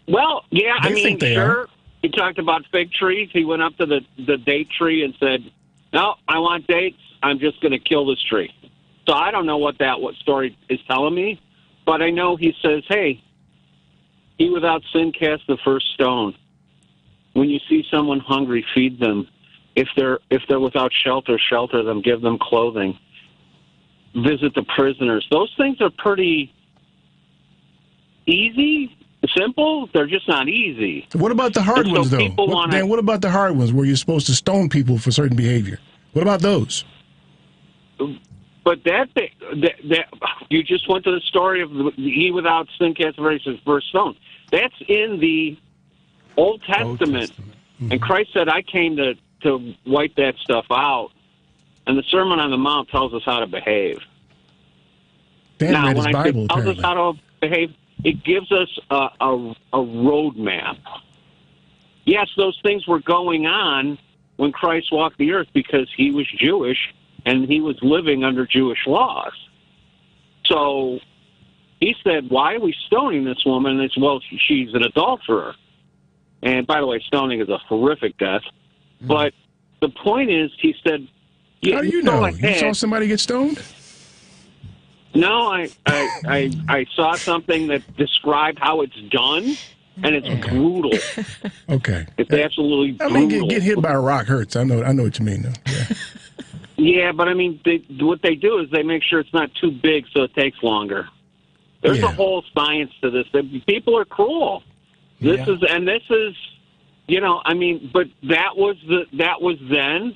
Well, yeah, I mean, sure. He talked about fig trees. He went up to the date tree and said, "No, I want dates. I'm just going to kill this tree." So I don't know what story is telling me, but I know he says, "Hey, he without sin cast the first stone. When you see someone hungry, feed them. If they're without shelter, shelter them. Give them clothing. Visit the prisoners." Those things are pretty easy, simple. They're just not easy. What about the hard ones, though? What about the hard ones where you're supposed to stone people for certain behavior? What about those? But that you just went to the story of he without sin cast the first stone. That's in the Old Testament. Mm-hmm. And Christ said, I came to wipe that stuff out. And the Sermon on the Mount tells us how to behave. Dan now, read his when Bible, tells us how to behave, it gives us a roadmap. Yes, those things were going on when Christ walked the earth because he was Jewish and he was living under Jewish laws. So he said, why are we stoning this woman? And it's, well, she's an adulterer. And by the way, stoning is a horrific death. But the point is, he said, how do you know? You saw somebody get stoned? No, I saw something that described how it's done, and it's brutal. Okay. It's absolutely brutal. I mean, get hit by a rock hurts. I know what you mean, though. Yeah. Yeah, but I mean, what they do is they make sure it's not too big, so it takes longer. There's a whole science to this. People are cruel. This is, you know, I mean, but that was then.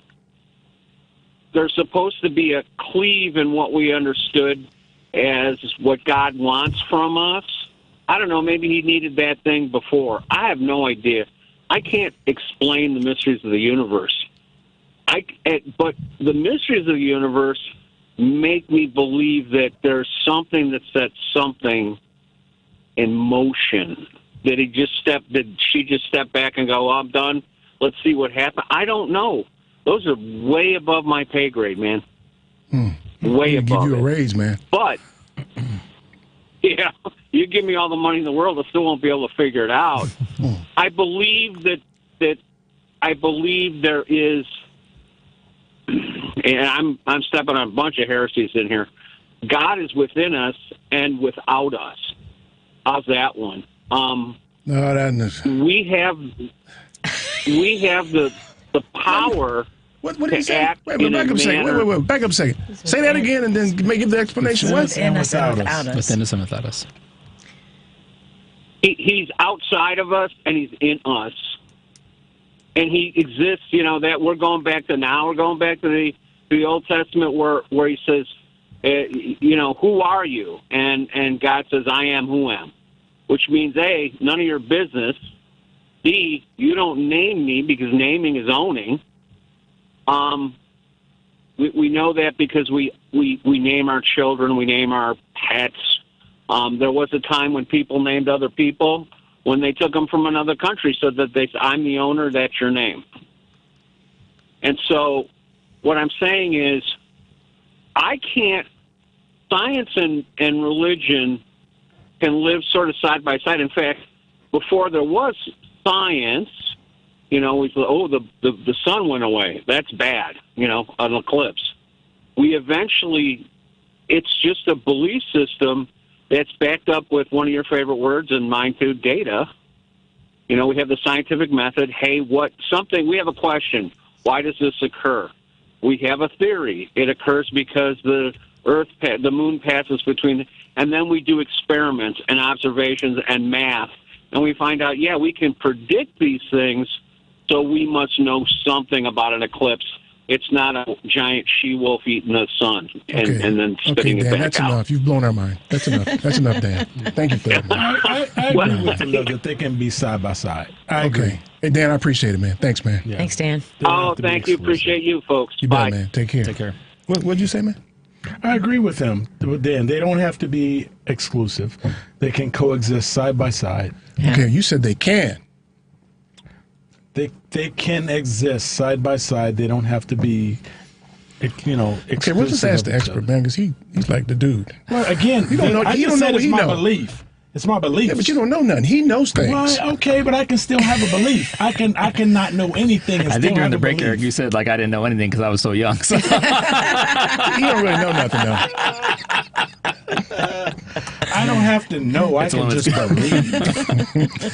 There's supposed to be a cleave in what we understood as what God wants from us. I don't know, maybe he needed that thing before. I have no idea. I can't explain the mysteries of the universe. But the mysteries of the universe make me believe that there's something that sets something in motion. Did she just step back and go, oh, I'm done, let's see what happened? I don't know. Those are way above my pay grade, man. Way above. Give you a raise, man. But yeah, you give me all the money in the world, I still won't be able to figure it out. I believe that there is, and I'm stepping on a bunch of heresies in here. God is within us and without us. How's that one? No, that's we have the power. What did he say? Act back up a second. Wait, back up a second. Say that again and then give the explanation. Within us and without us. He's outside of us and he's in us. And he exists, you know, that we're going back to the Old Testament where he says, you know, who are you? And God says, I am who am. Which means, A, none of your business. B, you don't name me because naming is owning. We know that because we name our children, we name our pets. There was a time when people named other people when they took them from another country so that they said, I'm the owner, that's your name. And so what I'm saying is science and religion can live sort of side by side. In fact, before there was science, you know, we thought, oh, the sun went away. That's bad, you know, an eclipse. It's just a belief system that's backed up with one of your favorite words and mine too, data. You know, we have the scientific method. Hey, we have a question. Why does this occur? We have a theory. It occurs because the moon passes between, and then we do experiments and observations and math, and we find out, we can predict these things, so we must know something about an eclipse. It's not a giant she-wolf eating the sun and then spitting it Dan, back that's out. enough. You've blown our mind. That's enough. That's enough, Dan. Thank you for that. I agree with you, though, that they can be side by side. I agree. Hey, Dan, I appreciate it, man. Thanks, man. Yeah. Thanks, Dan. Oh, thank you. Appreciate you, folks. You Bye. bet, man. Take care. Take care. What'd you say, man? I agree with him, Dan. They don't have to be exclusive. They can coexist side by side. Yeah. Okay, you said they can. They can exist side by side. They don't have to be, you know, exclusive. Okay, we'll just ask the expert, man, because he's like the dude. Well, again, you don't know. I just said it's my belief. It's my belief. Yeah, but you don't know nothing. He knows things. Well, okay, but I can still have a belief. I can not know anything. And I think during the break, Eric, you said like I didn't know anything because I was so young. So. You don't really know nothing, though. I don't have to know. I can just believe.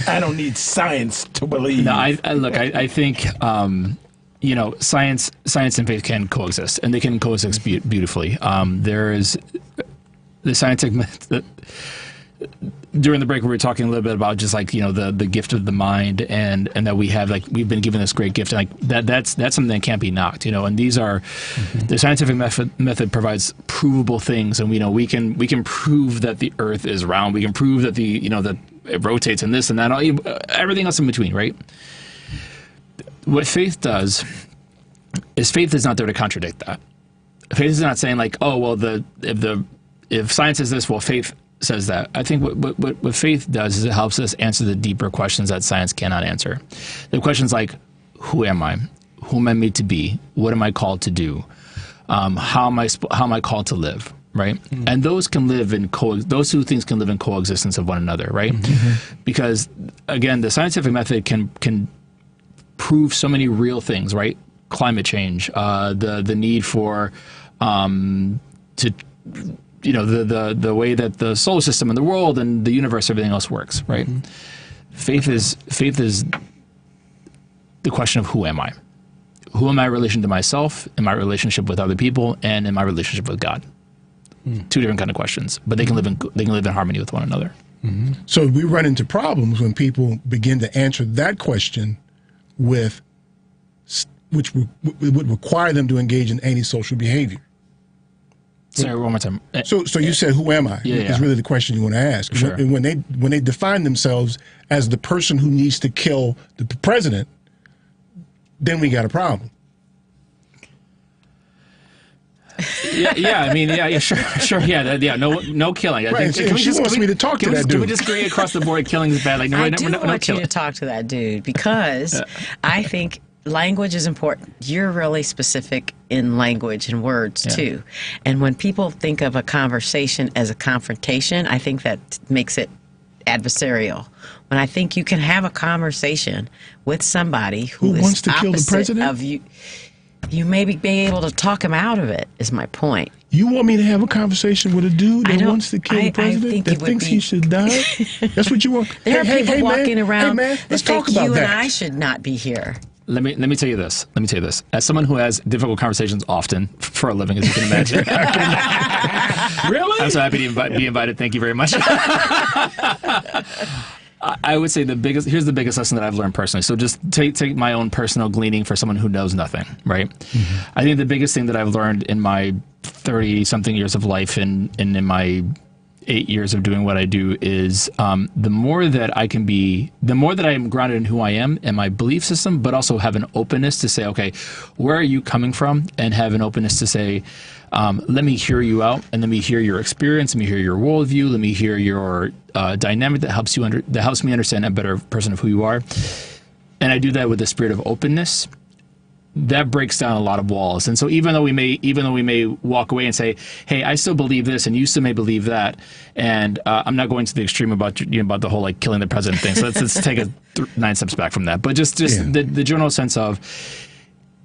I don't need science to believe. No, I think you know, science and faith can coexist, and they can coexist beautifully. There is the scientific method. during the break, we were talking a little bit about just like, the gift of the mind, and that we've been given this great gift, and like that's something that can't be knocked, and these are the scientific method provides provable things, and we can prove that the earth is round, we can prove that that it rotates and this and that, everything else in between, right? What faith does is faith is not there to contradict that. Faith is not saying like, oh, well, if science is this, well, faith says that. I think what faith does is it helps us answer the deeper questions that science cannot answer. The questions like, who am I? Who am I made to be? What am I called to do? How am I called to live? Right? Mm-hmm. And those can live in those two things can live in coexistence of one another, right? Mm-hmm. Because again, the scientific method can prove so many real things, right? Climate change, the need for the way that the solar system and the world and the universe, everything else works, right? Mm-hmm. Faith is the question of who am I? Who am I in relation to myself, in my relationship with other people, and in my relationship with God? Two different kind of questions, but they can live in harmony with one another. Mm-hmm. So we run into problems when people begin to answer that question which would require them to engage in antisocial behavior. Sorry, one more time. So you said, "Who am I?" Yeah. Is really the question you want to ask. Sure. When they define themselves as the person who needs to kill the president, then we got a problem. Yeah. I mean, sure. Yeah. No killing. Right. She wants me to talk to that dude. Can we just agree across the board? Killing is bad. Like, I want you to talk to that dude because I think language is important. You're really specific in language and words too. And when people think of a conversation as a confrontation, I think that makes it adversarial. When I think you can have a conversation with somebody who is wants to kill the president of you. You may be able to talk him out of it, is my point. You want me to have a conversation with a dude that wants to kill the president, that thinks he should die? That's what you want? There are people walking around that think you and I should not be here. Let me tell you this. As someone who has difficult conversations often for a living, as you can imagine. Really? I'm so happy to be invited. Thank you very much. I would say here's the biggest lesson that I've learned personally. So just take my own personal gleaning for someone who knows nothing, right? Mm-hmm. I think the biggest thing that I've learned in my 30-something years of life and in my 8 years of doing what I do is the more that I am grounded in who I am and my belief system, but also have an openness to say, okay, where are you coming from? And have an openness to say, let me hear you out, and let me hear your experience, let me hear your worldview, let me hear your dynamic that helps me understand a better person of who you are. And I do that with a spirit of openness. That breaks down a lot of walls. And so even though we may walk away and say, hey, I still believe this and you still may believe that, and I'm not going to the extreme about the whole like killing the president thing. So let's take 9 steps back from that. But just the general sense of,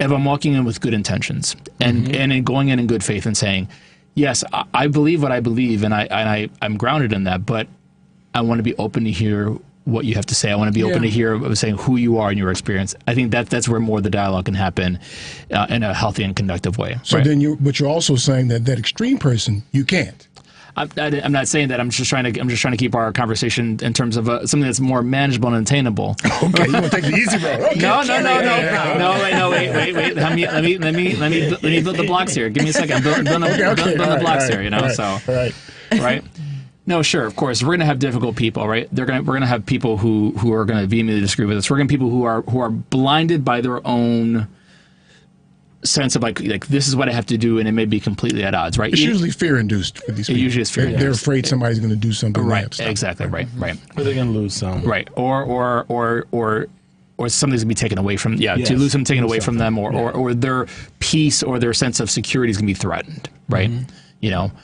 if I'm walking in with good intentions and in going in good faith and saying, yes, I believe what I believe and I'm grounded in that, but I want to be open to hear what you have to say. I want to be open to hear saying who you are in your experience. I think that's where more of the dialogue can happen in a healthy and conductive way. So then you're also saying that extreme person, you can't. I'm not saying that. I'm just trying to keep our conversation in terms of something that's more manageable and attainable. Okay, you want to take the easy road? Okay. No. Wait. Let me build the blocks here. Give me a second. Build the blocks here. Right. No, sure, of course. We're going to have difficult people, right? We're going to have people who are going to vehemently disagree with us. We're going to have people who are blinded by their own sense of like this is what I have to do, and it may be completely at odds, right? It's usually fear-induced for these people. It usually is fear-induced. They're afraid somebody's going to do something. Right, exactly, right. Or they're going to lose some. Right, or something's going to be taken away from to lose something taken away from them, or their peace or their sense of security is going to be threatened, right? Mm-hmm.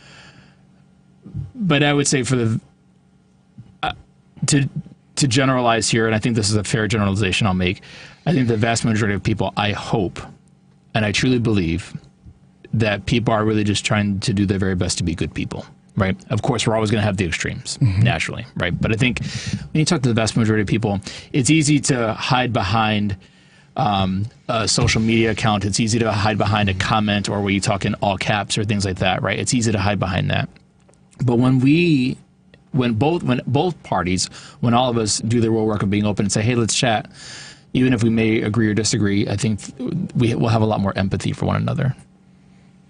But I would say for to generalize here, and I think this is a fair generalization I'll make, I think the vast majority of people, I hope, and I truly believe, that people are really just trying to do their very best to be good people, right? Of course, we're always going to have the extremes, naturally, right? But I think when you talk to the vast majority of people, it's easy to hide behind a social media account. It's easy to hide behind a comment or where you talk in all caps or things like that, right? It's easy to hide behind that. But when we when both parties, when all of us do the real work of being open and say, hey, let's chat, even if we may agree or disagree, I think we will have a lot more empathy for one another.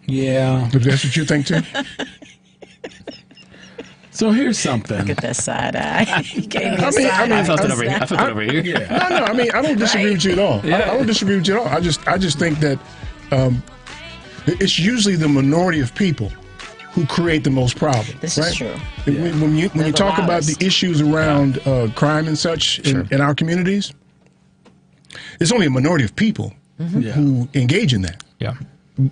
Yeah. That's what you think too? So here's something. Look at that side eye. You gave me a I side eye. felt it over here. I felt it over here. Yeah. No, I mean, I don't disagree with you at all. Yeah. I don't disagree with you at all. I just think that it's usually the minority of people who create the most problems. This right? is true. When you talk about the issues around crime and such in our communities, it's only a minority of people who engage in that. Yeah.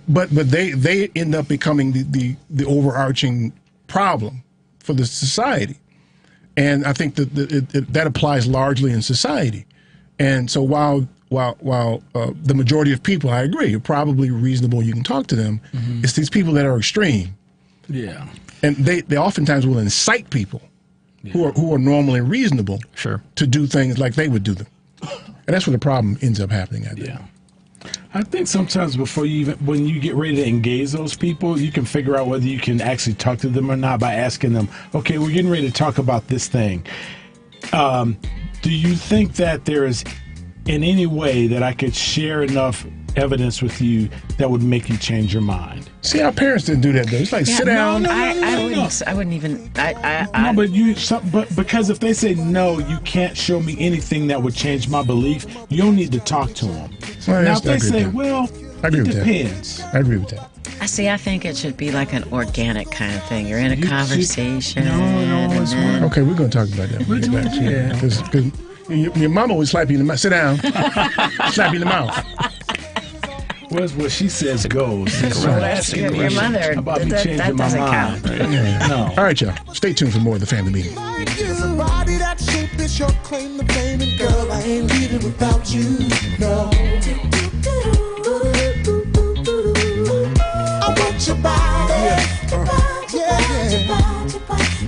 But they end up becoming the overarching problem for the society. And I think that applies largely in society. And so while the majority of people, I agree, are probably reasonable, you can talk to them, it's these people that are extreme. Yeah. And they oftentimes will incite people who are normally reasonable to do things like they would do them. And that's where the problem ends up happening, I think. Yeah. I think sometimes when you get ready to engage those people, you can figure out whether you can actually talk to them or not by asking them, okay, we're getting ready to talk about this thing. Do you think that there is in any way that I could share enough evidence with you that would make you change your mind? See, our parents didn't do that, though. It's like, sit down. I wouldn't even. But because if they say no, you can't show me anything that would change my belief, you don't need to talk to them. Well, now, if they say, well, I agree it with depends. That. I agree with that. I think it should be like an organic kind of thing. You're in a conversation. Okay, we're going to talk about that when we get back. Yeah. Because your mama would slap you in the mouth. Sit down. Slap you in the mouth. What's what she says goes. So asking your mother, about me changing that my doesn't mind. count. No. All right, y'all. Stay tuned for more of the Family Meeting. Somebody that shaped is your claim to fame, and girl, I ain't leaving without you. No. I want your body.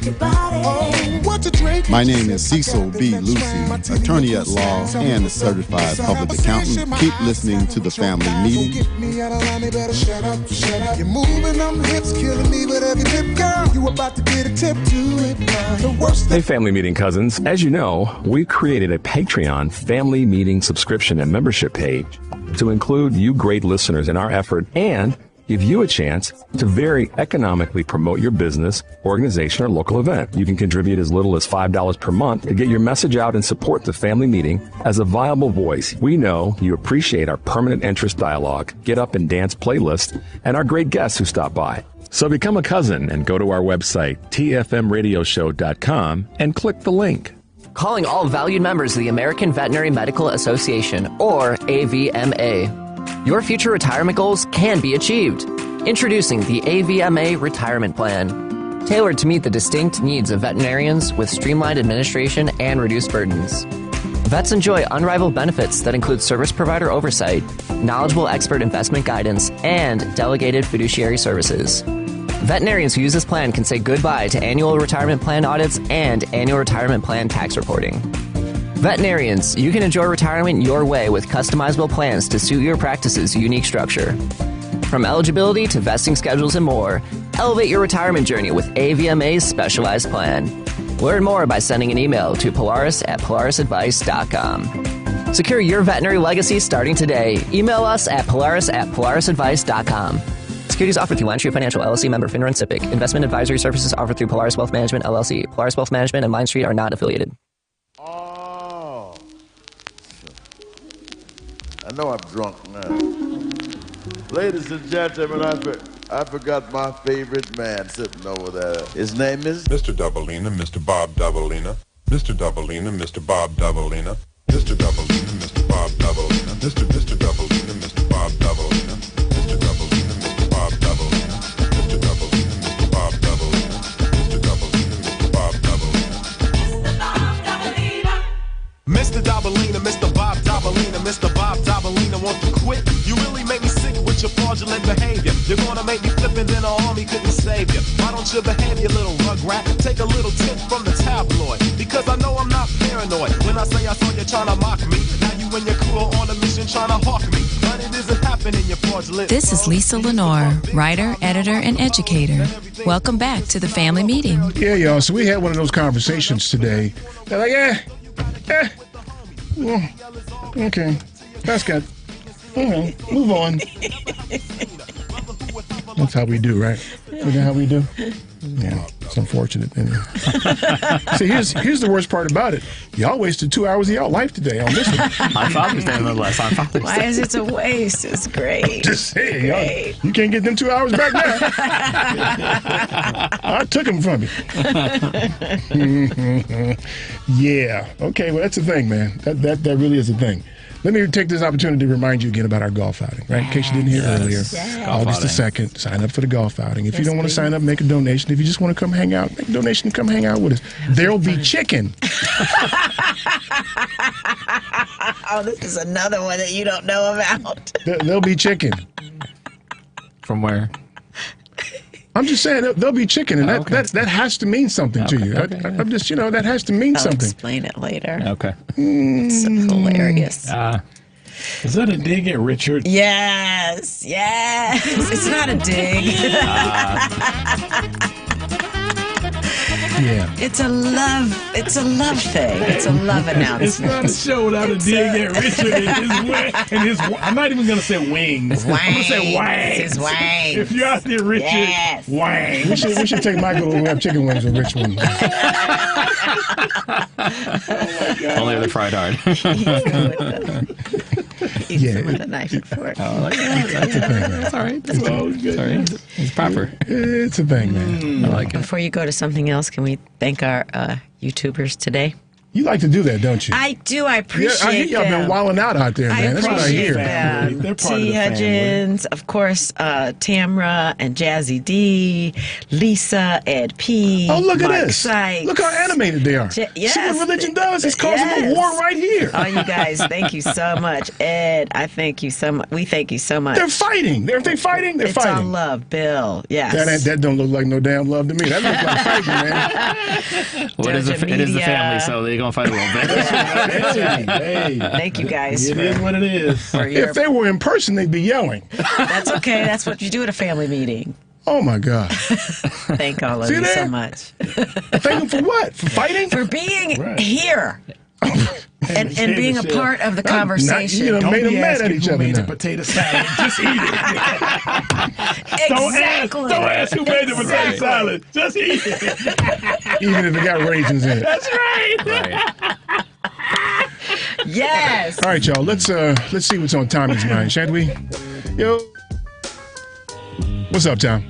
Your body. What's a drink? My name is Cecil B. Lucy, attorney at law and a certified public accountant. Keep listening to the Family Meeting. Get me out of line, they better shut up, shut up. You're moving them hips, killing me with every tip, girl. You about to get a tip to it. The worst Hey, Family Meeting cousins. As you know, we created a Patreon Family Meeting subscription and membership page to include you great listeners in our effort and give you a chance to very economically promote your business, organization, or local event. You can contribute as little as $5 per month to get your message out and support the Family Meeting as a viable voice. We know you appreciate our permanent interest dialogue, get up and dance playlist, and our great guests who stop by. So become a cousin and go to our website, tfmradioshow.com, and click the link. Calling all valued members of the American Veterinary Medical Association, or AVMA. Your future retirement goals can be achieved. Introducing the AVMA Retirement Plan, tailored to meet the distinct needs of veterinarians with streamlined administration and reduced burdens. Vets enjoy unrivaled benefits that include service provider oversight, knowledgeable expert investment guidance, and delegated fiduciary services. Veterinarians who use this plan can say goodbye to annual retirement plan audits and annual retirement plan tax reporting. Veterinarians, you can enjoy retirement your way with customizable plans to suit your practice's unique structure. From eligibility to vesting schedules and more, elevate your retirement journey with AVMA's specialized plan. Learn more by sending an email to polaris@polarisadvice.com. Secure your veterinary legacy starting today. Email us at polaris@polarisadvice.com. Securities offered through LionTree Financial, LLC, member FINRA and SIPC. Investment advisory services offered through Polaris Wealth Management, LLC. Polaris Wealth Management and Lion Street are not affiliated. I know I'm drunk now. Ladies and gentlemen, I forgot my favorite man sitting over there. His name is Mr. Doubleina, Mr. Bob Doubleina. Mr. Doubleina, Mr. Bob Doubleina. Mr. Doubleina, Mr. Bob Doubleina. Mr. Doubleina, Mr. Bob Doubleina. Mr. Doubleina, Mr. Bob Doubleina. Mr. Doubleina, Mr. Bob Doubleina. Mr. Doubleina, Mr. Bob Doubleina. Mr. Doubleina, Mr. Bob Doubleina, Mr. Bob Doubleina, won't you quit? You really make me sick with your fraudulent behavior. You're gonna make me flip and then an army couldn't save you. Why don't you behave, you little rugrat? Take a little tip from the tabloid, because I know I'm not paranoid. When I say I saw you trying to mock me, now you and your crew are on a mission trying to hawk me. But it isn't happening, you fraudulent fraudulent. This is Lisa Lenore, writer, editor, and educator. Welcome back to the family meeting. Yeah, y'all. So we had one of those conversations today. They're like, well, okay, that's good. Move on. That's how we do, right? Isn't that how we do? Yeah, it's unfortunate. See, here's the worst part about it. Y'all wasted 2 hours of y'all life today on this one. On Father's Day, nonetheless. On Father's Day. Why is it a waste? It's great. Just saying, y'all. You can't get them 2 hours back now. I took them from you. Yeah. Okay. Well, that's the thing, man. That really is the thing. Let me take this opportunity to remind you again about our golf outing, right? In case you didn't hear earlier. Yes. August the 2nd, sign up for the golf outing. If you don't want to sign up, make a donation. If you just want to come hang out, make a donation and come hang out with us. There'll be chicken. Oh, this is another one that you don't know about. There'll be chicken. From where? I'm just saying there'll be chicken, and that has to mean something to you. I'm just, that has to mean something. I'll explain it later. Okay. It's hilarious. Is that a dig at Richard? Yes. It's not a dig. Yeah. It's a love thing. It's a love announcement. It's not a show without a dig at Richard and his I'm not even going to say wings. I'm going to say wangs. His wangs. If you're out there, Richard, yes. wangs. We should take Michael when we have chicken wings with Rich ones. Only if they're fried hard. Eat some with a knife and fork. That's a thing, man. That's all right. That's good. It's proper. It's a thing, man. I like it. Before you go to something else, can we thank our YouTubers today? You like to do that, don't you? I do. I appreciate I hear y'all been wilding out there, man. That's what I hear. Them. They're part T. of the Hudgens, of course, Tamra and Jazzy D, Lisa, Ed P. Oh, look Mark at this. Sykes. Look how animated they are. Yes. See what religion does? It's causing a war right here. Oh, you guys, thank you so much. Ed, I thank you so much. We thank you so much. They're fighting. Aren't they fighting? They're it's fighting. all love, Bill. Yes. That don't look like no damn love to me. That looks like fighting, man. Well, it is the family, so they're going to fight a little bit. Hey, thank you guys. It is what it is. If they were in person, they'd be yelling. That's okay. That's what you do at a family meeting. Oh, my God. Thank all of you so much. Thank them for what? For fighting? For being here. And being a part of the conversation. Don't made them mad at each other made now. the potato salad. Just eat it. Exactly. Don't ask who made the potato salad. Just eat it. Even if it got raisins in it. That's right. Yes. All right, y'all. Let's see what's on Tommy's mind, shall we? Yo. What's up, Tom?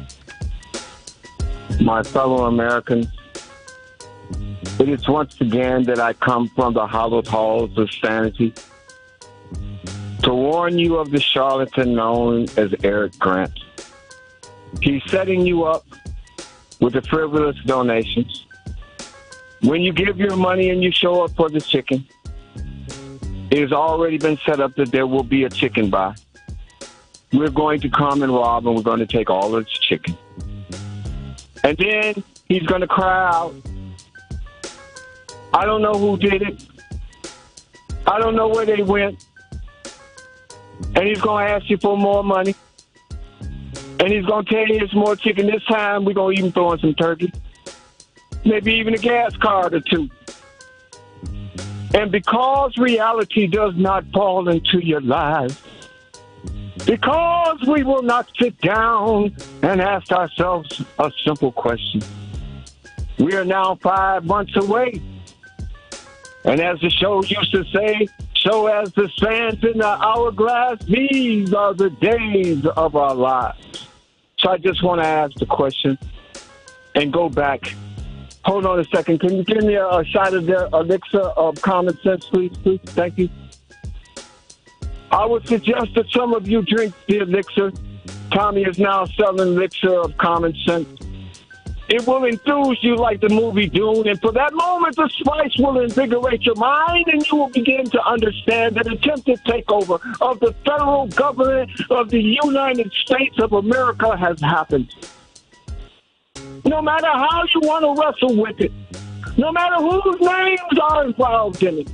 My fellow Americans, it is once again that I come from the hallowed halls of sanity to warn you of the charlatan known as Eric Grant. He's setting you up with the frivolous donations. When you give your money and you show up for the chicken, it has already been set up that there will be a chicken buy. We're going to come and rob, and we're going to take all of this chicken. And then he's going to cry out, I don't know who did it. I don't know where they went. And he's going to ask you for more money. And he's going to tell you it's more chicken this time. We're going to even throw in some turkey. Maybe even a gas card or two. And because reality does not fall into your lives, because we will not sit down and ask ourselves a simple question. We are now 5 months away. And as the show used to say, so as the sands in the hourglass, these are the days of our lives. So I just want to ask the question and go back. Hold on a second. Can you give me a shot of the elixir of common sense, please? Thank you. I would suggest that some of you drink the elixir. Tommy is now selling elixir of common sense. It will enthuse you like the movie Dune, and for that moment, the spice will invigorate your mind, and you will begin to understand that attempted takeover of the federal government of the United States of America has happened. No matter how you want to wrestle with it, no matter whose names are involved in it,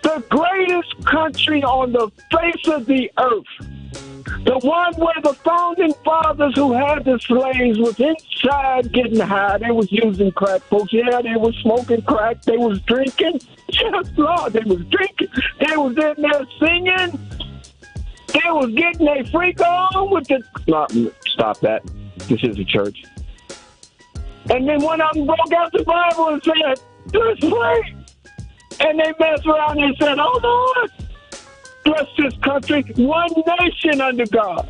the greatest country on the face of the earth The one where the founding fathers who had the slaves was inside getting high. They was using crack, folks. Yeah, they was smoking crack. They was drinking. Yes, Lord, they was drinking. They was in there singing. They was getting their freak on with the... No, stop that. This is a church. And then one of them broke out the Bible and said, "Let's pray." And they messed around and said, "Oh, Lord, bless this country, one nation under God,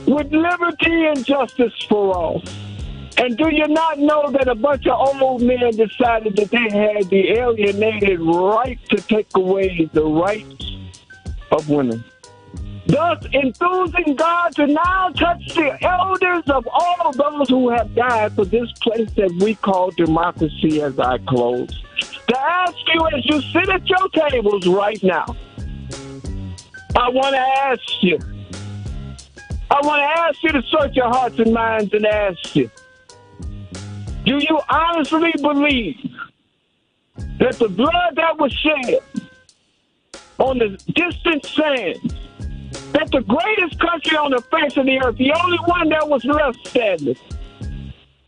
with liberty and justice for all." And do you not know that a bunch of old men decided that they had the alienated right to take away the rights of women? Thus enthusing God to now touch the elders of all those who have died for this place that we call democracy, as I close. To ask you as you sit at your tables right now, I want to ask you. I want to ask you to search your hearts and minds and ask you, do you honestly believe that the blood that was shed on the distant sands, that the greatest country on the face of the earth, the only one that was left standing,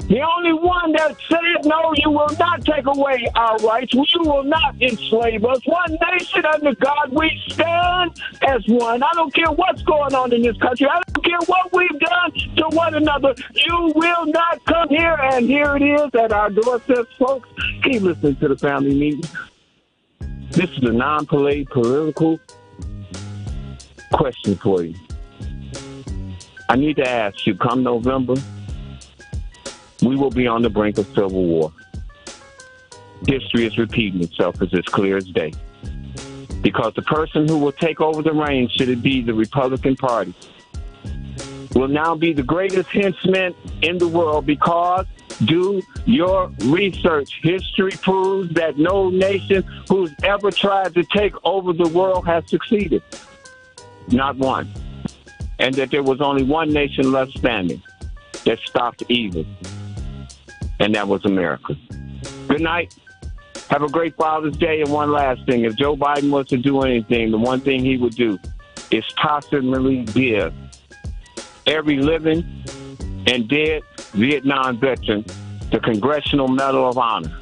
the only one that said, "No, you will not take away our rights. You will not enslave us. One nation under God, we stand as one. I don't care what's going on in this country. I don't care what we've done to one another. You will not come here." And here it is at our doorsteps, folks. Keep listening to the family meeting. This is a non-political question for you. I need to ask you, come November, we will be on the brink of civil war. History is repeating itself, as it's clear as day. Because the person who will take over the reins, should it be the Republican Party, will now be the greatest henchman in the world, because do your research. History proves that no nation who's ever tried to take over the world has succeeded. Not one. And that there was only one nation left standing that stopped evil, and that was America. Good night. Have a great Father's Day. And one last thing. If Joe Biden was to do anything, the one thing he would do is possibly give every living and dead Vietnam veteran the Congressional Medal of Honor.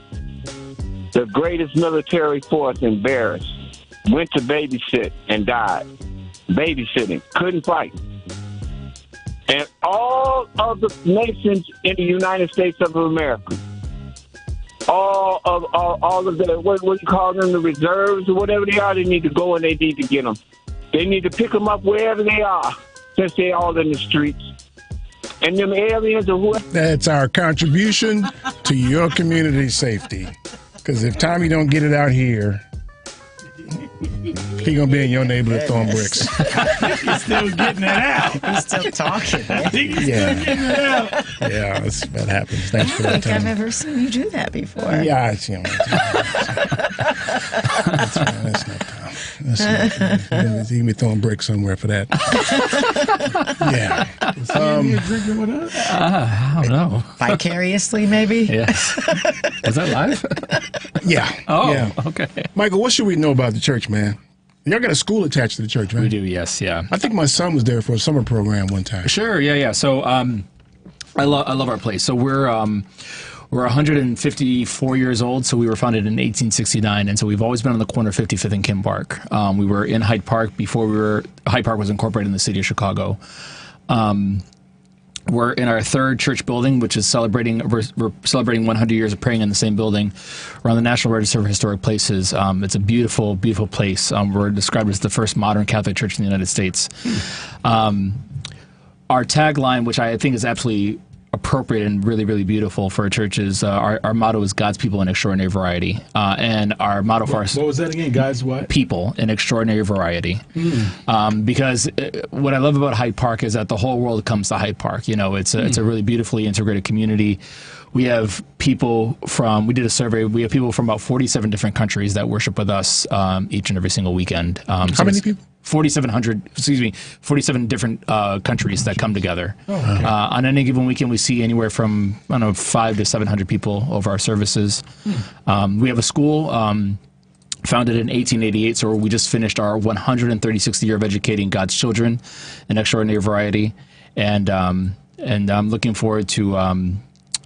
The greatest military force embarrassed, went to babysit and died. Babysitting, couldn't fight. And all of the nations in the United States of America, all of the, what do you call them, the reserves or whatever they are, they need to go and they need to get them. They need to pick them up wherever they are, since they're all in the streets. And them aliens or whoever. That's our contribution to your community's safety. Because if Tommy don't get it out here, he gonna be in your neighborhood throwing bricks. He's still getting it out. He's still talking. Man. He's still getting it out. Yeah, that happens. Thanks for I that, don't think I've Tommy. ever seen you do that before. Yeah, it's, that's not Tom. He can be throwing bricks somewhere for that. Yeah. You drinking with us? I don't know. Vicariously, maybe? Yes. Was that live? Yeah. Oh, yeah. okay. Michael, what should we know about the church, man? Y'all got a school attached to the church, right? We do, yes, yeah. I think my son was there for a summer program one time. Sure, yeah. So I love our place. So we're 154 years old, so we were founded in 1869, and so we've always been on the corner of 55th and Kim Park. We were in Hyde Park before Hyde Park was incorporated in the city of Chicago. We're in our third church building, which is we're celebrating 100 years of praying in the same building. We're on the National Register of Historic Places. It's a beautiful, beautiful place. We're described as the first modern Catholic church in the United States. Our tagline, which I think is absolutely appropriate and really, really beautiful for a church, is our motto is God's people in extraordinary variety. And our motto for us... What was that again, guys? What? People in extraordinary variety. Because what I love about Hyde Park is that the whole world comes to Hyde Park. You know, it's a really beautifully integrated community. We have people we did a survey, we have people from about 47 different countries that worship with us each and every single weekend. How many people? 47 different countries that come together. Oh, okay. On any given weekend, we see anywhere from, 500 to 700 people over our services. We have a school. founded in 1888. So we just finished our 136th year of educating God's children in extraordinary variety, and I'm looking forward to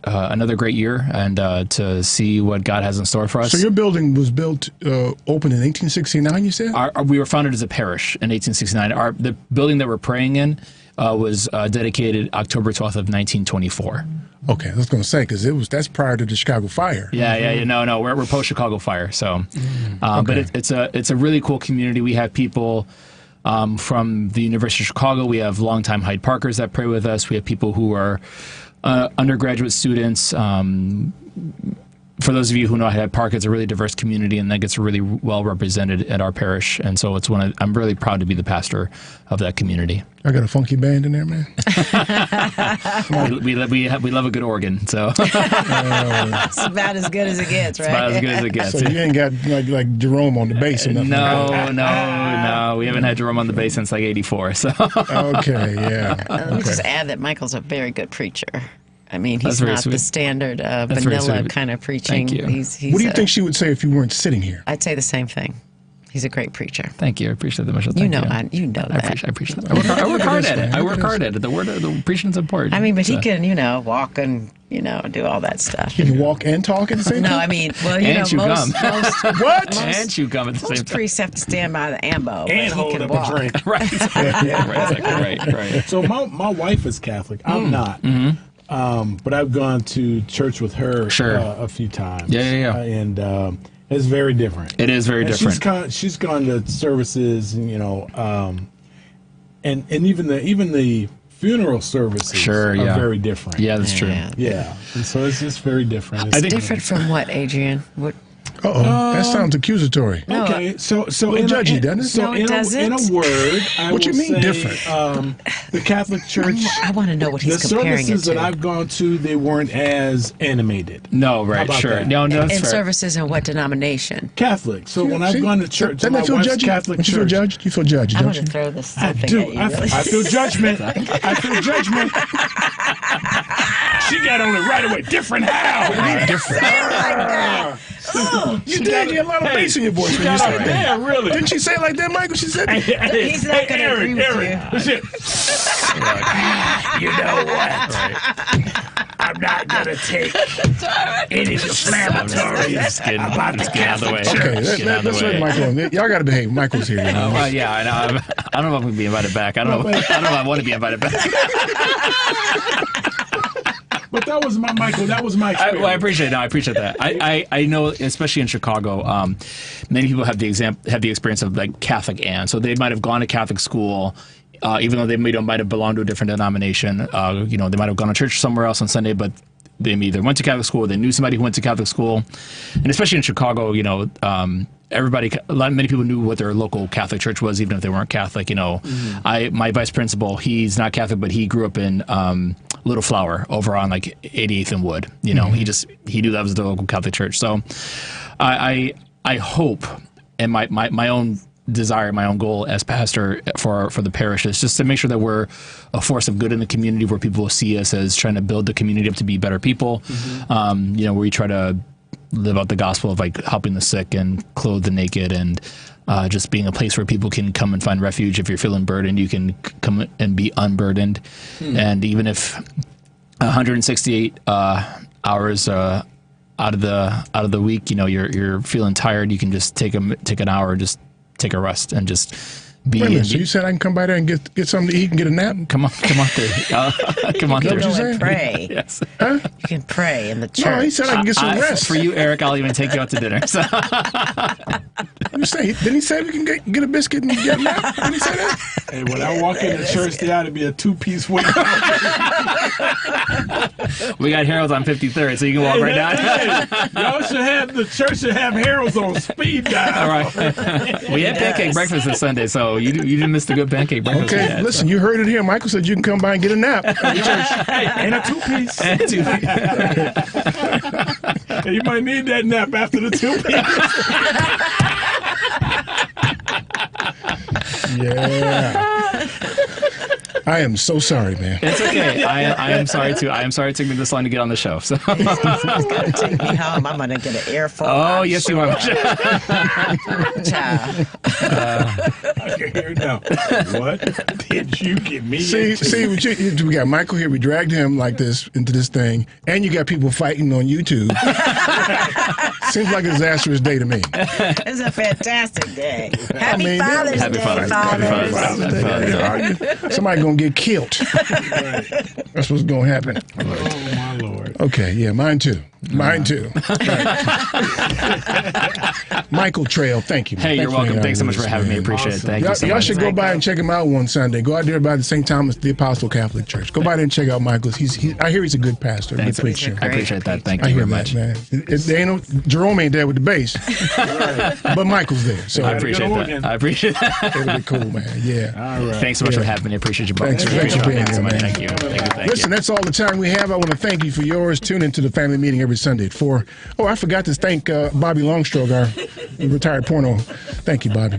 another great year and to see what God has in store for us. So your building was built, open in 1869, you said? We were founded as a parish in 1869. The building that we're praying in was dedicated October 12th of 1924. Okay, I was going to say, because that's prior to the Chicago fire. Yeah. No, we're post Chicago fire. So, but it's a really cool community. We have people from the University of Chicago. We have longtime Hyde Parkers that pray with us. We have people who are undergraduate students. For those of you who know Hyde Park, it's a really diverse community, and that gets really well represented at our parish. And so I'm really proud to be the pastor of that community. I got a funky band in there, man. we love a good organ, so it's about as good as it gets, right? It's about as good as it gets. So you ain't got like Jerome on the bass or nothing? No. We haven't had Jerome on the bass since like '84. So okay, yeah. Let me just add that Michael's a very good preacher. I mean, he's That's not sweet. the standard That's very vanilla sweet. kind of preaching. Thank you. He's What do you think she would say if you weren't sitting here? I'd say the same thing. He's a great preacher. Thank you. I appreciate that, Michelle. You Thank know, you know that. I appreciate that. I work hard at it. I work hard at it. The preaching's important. I mean, but he can, walk and, do all that stuff. Can you walk and talk at the same time? No, I mean, well, And chew most What? And chew gum at the same most time. priests have to stand by the ambo, And but he hold can up walk. a drink. Right. So my wife is Catholic. I'm not. But I've gone to church with her a few times. Yeah. And it's very different. It is very different. She's gone to services, and even the funeral services are very different. Yeah, that's true. Yeah, and so it's just very different. It's different from what, Adrian? What? That sounds accusatory. Okay, so little judgy, doesn't it? So in a word, I What you will mean say, different? The Catholic Church. I want to know what he's The comparing it services to. that I've gone to, they weren't as animated. No, How right, about sure. that? No, that's in fair. services in what denomination? Catholic. So when I've gone to church, Doesn't my that feel wife's judgy? Catholic Don't you feel church. judged? You feel judged, I don't want you? to throw this I something do. at you. Really. I feel judgment. I feel judgment. She got on it right away. Different how? Different. You did. You had a lot of bass in your voice when you got said on it. that. Yeah, really. Didn't she say it like that, Michael? She said it. He's not going to agree with you. You know what? I'm not going to take any inflammatories about the Catholic Church. Okay, let's let Michael on. Y'all got to behave. Michael's here. Yeah, I know. I don't know if I'm going to be invited back. I don't know if I want to be invited back. But that was my Michael. That was my experience. I appreciate it. No, I appreciate that. I know, especially in Chicago, many people have the experience of like Catholic and so they might have gone to Catholic school, even though they might have belonged to a different denomination. They might have gone to church somewhere else on Sunday, but they either went to Catholic school or they knew somebody who went to Catholic school. And especially in Chicago, many people knew what their local Catholic church was, even if they weren't Catholic. My vice principal, he's not Catholic, but he grew up in Little Flower over on like 88th and Wood. He knew that was the local Catholic church. So I hope, and my own desire, my own goal as pastor for the parish is just to make sure that we're a force of good in the community, where people will see us as trying to build the community up to be better people. Where we try to live out the gospel of like helping the sick and clothe the naked, and just being a place where people can come and find refuge. If you're feeling burdened, you can come and be unburdened. And even if 168 hours out of the week, you're feeling tired, you can just take an hour, just take a rest and just be. Wait a minute, so you said I can come by there and get something to eat and get a nap? Come on there. Come on there. What you Go saying? and pray. Yes. You can pray in the church. No, he said I can get some rest. For you, Eric, I'll even take you out to dinner. So. I'm just saying, didn't he say we can get a biscuit and get a nap? Didn't he say that? Hey, when I walk into church, there ought to be a 2-piece wing. We got Harold's on 53rd, so you can walk right down. The church should have Harold's on speed dial. All right. We had pancake breakfast this Sunday, so you didn't miss the good pancake breakfast. we Okay, had, listen, you heard it here. Michael said you can come by and get a nap at the church. And a 2-piece. And you might need that nap after the 2-piece. Yeah. I am so sorry, man. It's okay. I am sorry too. I am sorry it took me this long to get on the show. So. It's gonna take me home. I'm gonna get an earful. Oh, yes, you are. Child. I can hear it now. What did you get me See, we got Michael here. We dragged him like this into this thing, and you got people fighting on YouTube. Seems like a disastrous day to me. It's a fantastic day. Happy Father's Day, fathers. Somebody gonna get killed. That's what's gonna happen. Oh my Lord. Okay, yeah, mine too. Mine too. Michael Trail, thank you. Hey, you're welcome. Thanks so much for having me. Appreciate it. Thank you so much. Y'all should go by and check him out one Sunday. Go out there by the St. Thomas, the Apostle Catholic Church. Go by there and check out Michael. I hear he's a good pastor, good preacher. I appreciate that. Thank you very much. Man. Jerome ain't there with the bass, but Michael's there. So I appreciate that. I appreciate that. It'll be cool, man. Yeah. All right. Thanks so much for having me. I appreciate you both. Thanks for being here, man. Thank you. Listen, that's all the time we have. I want to thank you for yours. Tune into the family meeting every Sunday at 4. Oh, I forgot to thank Bobby Longstroke, our retired porno. Thank you, Bobby.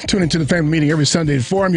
Tune into the family meeting every Sunday at 4. I'm your